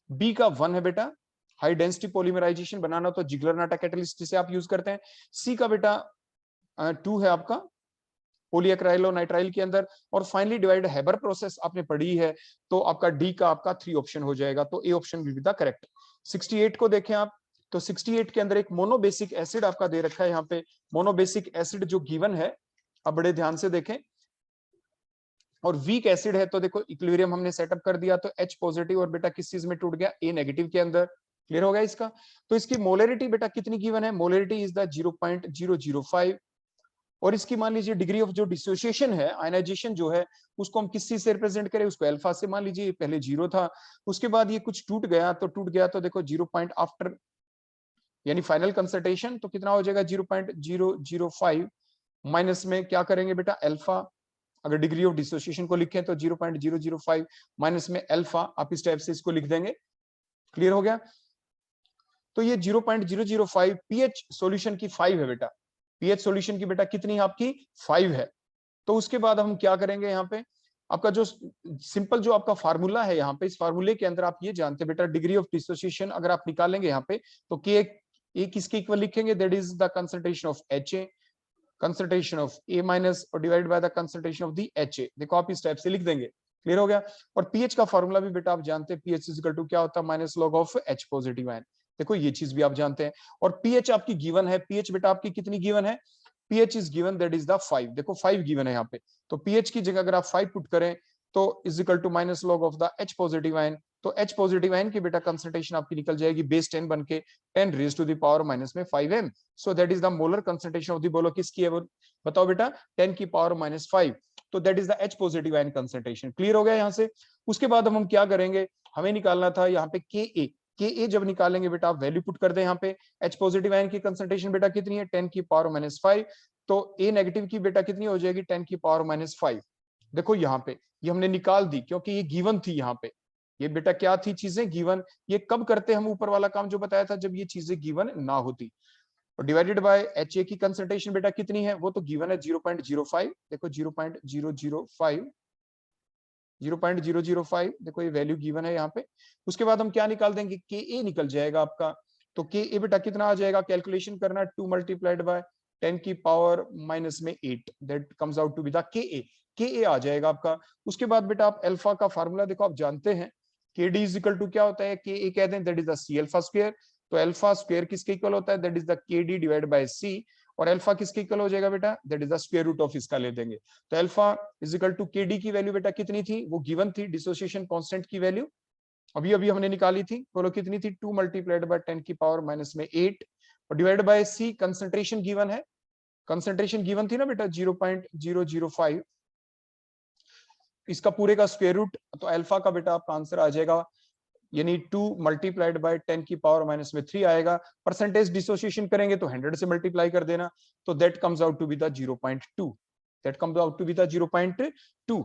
बी का 1 है बेटा, हाई डेंसिटी पॉलीमराइजेशन बनाना तो जिगलर नाटा कैटलिस्ट से आप यूज करते हैं, सी का बेटा 2 है आपका पॉलीएक्राइलो नाइट्राइल के अंदर, और फाइनली डिवाइड हैबर प्रोसेस आपने पढ़ी है, तो आपका डी का आपका 3 ऑप्शन हो जाएगा, तो A option will be the correct. 68 को देखें आप, तो 68 के अंदर एक मोनोबेसिक एसिड आपका दे रखा है यहाँ पे, मोनोबेसिक एसिड जो गिवन है, अब बड़े ध्यान से देखें, और वीक एसिड है तो देखो इक्विलिब्रियम हमने सेटअप कर दिया, तो H पॉजिटिव और बेटा किस चीज में टूट गया, A नेगेटिव के अंदर, क्लियर हो गया इसका, तो इसकी मोलरिटी बेटा कितनी गिवन है, मोलरिटी इज द 0.005, और इसकी मान लीजिए डिग्री ऑफ जो डिसोसिएशन है, आयनाइजेशन जो है, उसको हम किस चीज से रिप्रेजेंट करें, उसको अल्फा से, मान लीजिए पहले 0 था, उसके बाद ये कुछ टूट गया तो देखो 0 पॉइंट आफ्टर यानी फाइनल कंसंट्रेशन, तो कितना हो जाएगा 0.005 माइनस में क्या करेंगे बेटा अल्फा, अगर डिग्री ऑफ डिसोसिएशन को लिखें तो 0.005 माइनस में अल्फा, आप इस टाइप से इसको लिख देंगे, क्लियर हो गया। तो ये 0.005 पीएच सॉल्यूशन की 5 है बेटा, पीएच सॉल्यूशन की बेटा कितनी है आपकी 5 है, तो उसके बाद हम क्या करेंगे यहाँ पे, आपका जो सिंपल जो आपका फार्मूला है यहाँ पे, इस फार्मूले के अंदर आप ये जानते हैं बेटा डिग्री ऑफ डिसोसिएशन अगर आप निकालेंगे यहाँ पे, तो के ए किसके इक्वल लिखेंगे, that is the concentration of HA, concentration of A minus और divided by the concentration of the HA, देखो आप इस टाइप से लिख देंगे, क्लियर हो गया। और पीएच का फॉर्मूला भी बेटा आप जानते हैं, पीएच इज इक्वल टू क्या होता है, minus log of H positive ion. देखो ये चीज भी आप जानते हैं। और पीएच आपकी गिवन है, पीएच बेटा आपकी कितनी गिवन है, pH is given that is the 5। देखो 5 गिवन है यहाँ पे, तो पीएच की जगह अगर आप 5 पुट करें तो is equal to minus log of the H positive ion. तो एच पॉजिटिव आयन की बेटा कंसंट्रेशन आपकी निकल जाएगी बेस 10 बन के 10 raise to the power minus में 5m। So that is the molar concentration of the, बोलो किसकी है वो बताओ बेटा, 10 की पावर माइनस 5। तो that is the H positive ion concentration. Clear हो गया यहाँ से। उसके बाद हम क्या करेंगे, हमें निकालना था यहाँ पे के ए जब निकालेंगे बेटा आप वैल्यू पुट कर दे यहाँ पे। एच पॉजिटिव आयन की कंसंट्रेशन बेटा कितनी है, 10 की पावर माइनस 5। तो ए नेगेटिव की बेटा कितनी हो जाएगी, 10 की पावर माइनस 5। देखो यहाँ पे ये हमने निकाल दी क्योंकि ये गिवन थी यहाँ पे, ये बेटा क्या थी चीजें गिवन। ये कब करते हम ऊपर वाला काम जो बताया था, जब ये चीजें गिवन ना होती। और डिवाइडेड बाय एच ए की कंसंट्रेशन बेटा कितनी है, वो तो गिवन है 0.05। देखो 0.005, 0.005 देखो ये वैल्यू गिवन है यहाँ पे। उसके बाद हम क्या निकाल देंगे, के ए निकल जाएगा आपका। तो के ए बेटा कितना आ जाएगा, कैलकुलेशन करना, 2 मल्टीप्लाइड बाय 10 की पावर माइनस में 8, that comes out to be the K A आ जाएगा आपका। उसके बाद बेटा आप अल्फा का फार्मूला देखो आप जानते हैं, के डी इज इक्वल टू क्या होता है, के ए कहते हैं that is the C alpha square. तो अल्फा स्क्वायर किसके इक्वल होता है, that is the K D divide by C. और अल्फा किसके इक्वल हो जाएगा बेटा, that is the square root of इसका ले देंगे। तो alpha is equal to K D की वैल्यू बेटा कितनी थी, वो गिवन थी, डिसोसिएशन कांस्टेंट की वैल्यू अभी अभी हमने निकाली थी, बोलो कितनी थी, 2 मल्टीप्लाइड बाय 10 की पावर माइनस में 8 और divide by C, concentration given है, कंसंट्रेशन गिवन थी ना बेटा 0.005, इसका पूरे का स्क्वायर रूट। तो अल्फा का बेटा आपका आंसर आ जाएगा, यानी 2 मल्टीप्लाइड बाय 10 की पावर माइनस में 3 आएगा। परसेंटेज डिसोसिएशन करेंगे तो 100 से मल्टीप्लाई कर देना, तो that comes out to be the 0.2, that comes out to be the 0.2।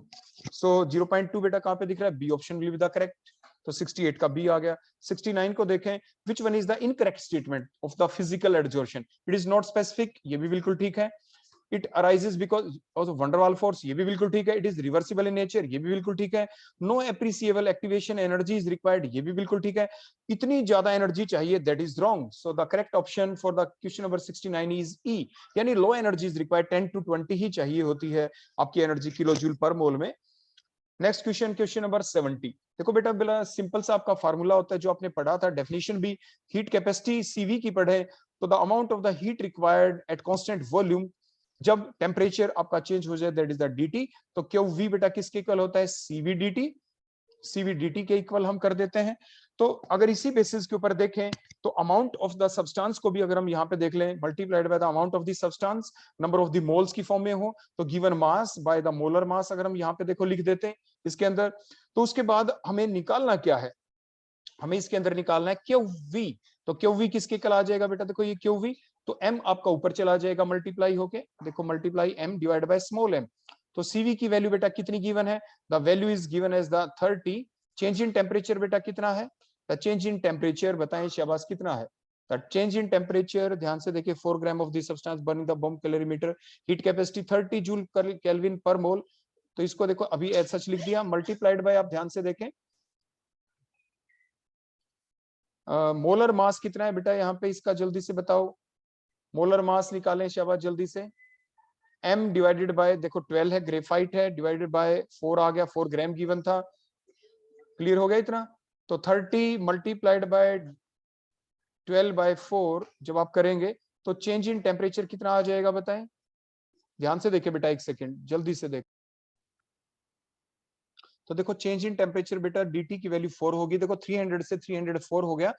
So 0.2 बेटा कहां पे दिख रहा है, B option will be the correct. तो 68 का बी आ गया। 69 को देखें, which one is the incorrect statement of the physical adsorption, it is not specific, ये भी बिल्कुल ठीक है। It arises because of van der Waal force, ये भी बिल्कुल ठीक है। It is reversible in nature, ये भी बिल्कुल ठीक है। No appreciable activation energy is required, ये भी बिल्कुल ठीक है। इतनी ज्यादा एनर्जी चाहिए, that is wrong. So the correct option for the question number 69 is E, यानी low energy is required, 10 to 20 ही चाहिए होती है आपकी एनर्जी किलो जूल पर मोल में। Next question, question number 70। देखो बेटा बड़ा सिंपल सा आपका फार्मूला होता है जो आपने पढ़ा था, डेफिनेशन भी हीट कैपेसिटी सीवी की पढ़े। तो the amount of the heat required at constant volume, जब टेम्परेचर आपका चेंज हो जाए, दैट इज द डीटी। तो क्यू वी बेटा किसके इक्वल होता है, सीवी डीटी, सीवी डीटी के इक्वल हम कर देते हैं। तो अगर इसी बेसिस के ऊपर देखें तो अमाउंट ऑफ द सब्सटेंस को भी अगर हम यहाँ पे देख लें, multiplied by the amount of the substance, number of the moles की फॉर्म में हो, तो given mass by the molar mass अगर हम यहाँ पे देखो लिख देते हैं इसके अंदर। तो उसके बाद हमें निकालना क्या है, हमें इसके अंदर निकालना है क्यू वी। तो क्यू वी किसके इक्वल आ जाएगा बेटा, देखो ये क्यू वी, तो एम आपका ऊपर चला जाएगा मल्टीप्लाई होके, देखो multiply M divide by small M. तो सीवी की वैल्यू बेटा कितनी गिवन है, the value is given as the 30। Change in temperature बेटा कितना है, द चेंज इन टेम्परेचर बताएं शाबाश कितना है, द चेंज इन टेम्परेचर ध्यान से देखिए 4 gram of the substance burning the bomb calorimeter, heat capacity 30 joule kelvin पर मोल। तो इसको देखो अभी एज सच लिख दिया, मल्टीप्लाइड बाय आप ध्यान से देखें मोलर मास कितना है बेटा यहाँ पे इसका जल्दी से बताओ, मोलर मास निकालें शाबाश जल्दी से। m डिवाइडेड बाय देखो 12 है, ग्रेफाइट है, डिवाइडेड बाय 4 आ गया, 4 ग्राम गिवन था। क्लियर हो गया इतना। तो 30 मल्टीप्लाइड बाय 12 बाय 4 जब आप करेंगे तो चेंज इन टेम्परेचर कितना आ जाएगा बताएं, ध्यान से देखिए बेटा एक सेकेंड जल्दी से देख। तो देखो चेंज इन टेम्परेचर बेटा dt की वैल्यू 4 होगी, देखो 300 से 304 हो गया।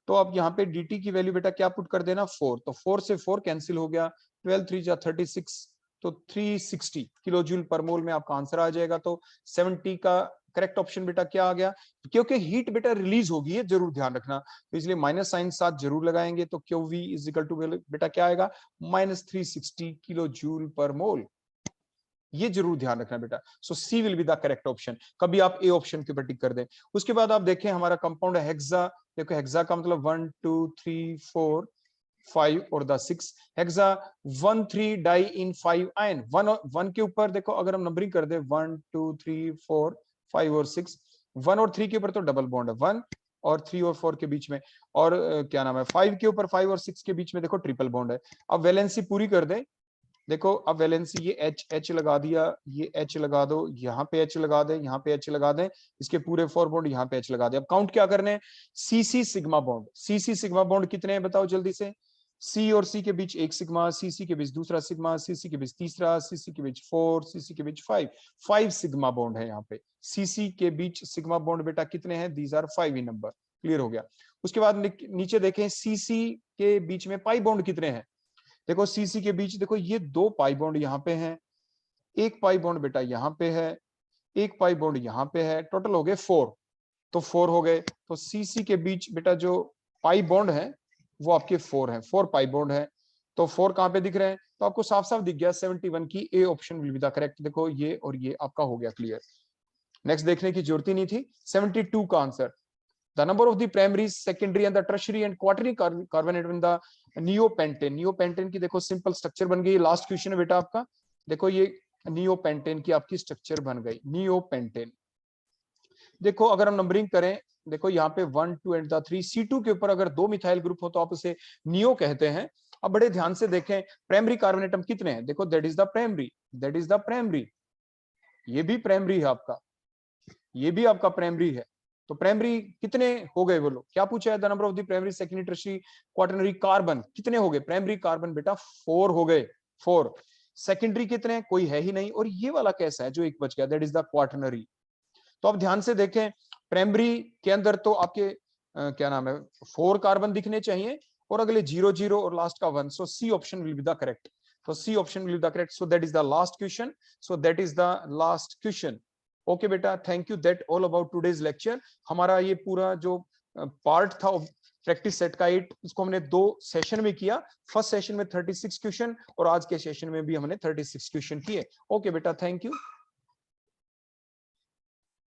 तो अब यहाँ पे dt की वैल्यू बेटा क्या पुट कर देना 4, तो 4 से 4 कैंसिल हो गया, 12 3 जा 36, तो 360 किलो जूल पर मोल में आपका आंसर आ जाएगा। तो 70 का करेक्ट ऑप्शन बेटा क्या आ गया, क्योंकि हीट बेटा रिलीज होगी ये जरूर ध्यान रखना, तो इसलिए माइनस साइन साथ जरूर लगाएंगे। तो Q V is equal to बेटा क्या आएगा, -360 किलो जूल पर मोल, ये जरूर ध्यान रखना बेटा। So C will be the correct option, कभी आप ए ऑप्शन के ऊपर टिक कर दें। उसके बाद आप देखें हमारा कंपाउंड है हेक्सा, देखो हेक्सा का मतलब 1 2 3 4 5 और the 6 hexa 1 3 diene 5 yne, 1 के ऊपर देखो अगर हम नंबरिंग कर दे 1 2 3 4 5 और 6, 1 और 3 के ऊपर तो डबल बॉन्ड है, 1 और 3 और 4 के बीच में, और क्या नाम है 5 के ऊपर 5 और 6 के बीच में देखो ट्रिपल बॉन्ड है। अब वैलेंसी पूरी कर दे देखो अब वैलेंसी ये एच एच लगा दिया, ये एच लगा दो, यहाँ पे एच लगा दें, यहाँ पे एच लगा दें, इसके पूरे 4 बॉन्ड यहाँ पे एच लगा दें। अब काउंट क्या करने हैं, सी सिग्मा बॉन्ड। सी सिग्मा बॉन्ड कितने हैं बताओ जल्दी से। सी और सी के बीच एक सिग्मा, सी के बीच दूसरा सिग्मा, सी के बीच तीसरा, सी के बीच 4, सी के बीच 5 सिग्मा बॉन्ड है यहाँ पे। सी के बीच सिग्मा बॉन्ड बेटा कितने हैं, these are 5 in number. Clear हो गया। उसके बाद नीचे देखें सी के बीच में पाई बॉन्ड कितने हैं। देखो सी के बीच देखो ये 2 पाई बॉन्ड यहाँ पे हैं, एक पाई बॉन्ड बेटा यहाँ पे है, एक पाई बॉन्ड यहाँ पे है, टोटल हो गए 4। तो 4 हो गए। तो सी के बीच बेटा जो पाई बॉन्ड है वो आपके 4 है, 4 पाई बॉन्ड है। तो 4 कहाँ पे दिख रहे हैं, तो आपको साफ साफ दिख गया 71 की A option will be the correct. देखो ये और ये आपका हो गया क्लियर, नेक्स्ट देखने की जरूरत ही नहीं थी। 72 का answer, the number of the primary, secondary and the tertiary and quaternary carbon atom in the neopentane। neopentane की देखो सिंपल स्ट्रक्चर बन गई। लास्ट क्वेश्चन है बेटा आपका, देखो ये नियोपेंटेन की आपकी स्ट्रक्चर बन गई, नियोपेंटेन। देखो अगर हम नंबरिंग करें, देखो यहाँ पे 1 2 एंड 3, C2 के ऊपर अगर 2 मिथाइल ग्रुप हो तो आप उसे नियो कहते हैं। अब बड़े ध्यान से देखें प्राइमरी कार्बन एटम कितने हैं, देखो that is the primary, that is the primary, ये भी प्राइमरी है आपका, ये भी आपका प्राइमरी है। तो प्राइमरी कितने हो गए बोलो, क्या पूछा है, the number of the primary secondary tertiary quaternary carbon कितने हो गए, प्राइमरी कार्बन बेटा 4 हो गए, 4। सेकेंडरी कितने, कोई है ही नहीं, और ये वाला कैसा है जो एक बच गया, दैट इज द क्वाटरनरी। तो अब ध्यान से देखें प्राइमरी के अंदर तो आपके क्या नाम है 4 कार्बन दिखने चाहिए, और अगले 0 0 और लास्ट का 1, so C option will be the correct. तो C option will be the correct, so that is the last question, so that is the last question. Okay बेटा, thank you, that all about today's lecture. हमारा ये पूरा जो पार्ट था प्रैक्टिस सेट का 8, इसको हमने 2 सेशन में किया। फर्स्ट सेशन में 36 क्वेश्चन और आज के सेशन में भी हमने 36 क्वेश्चन किए। ओके बेटा, थैंक यू।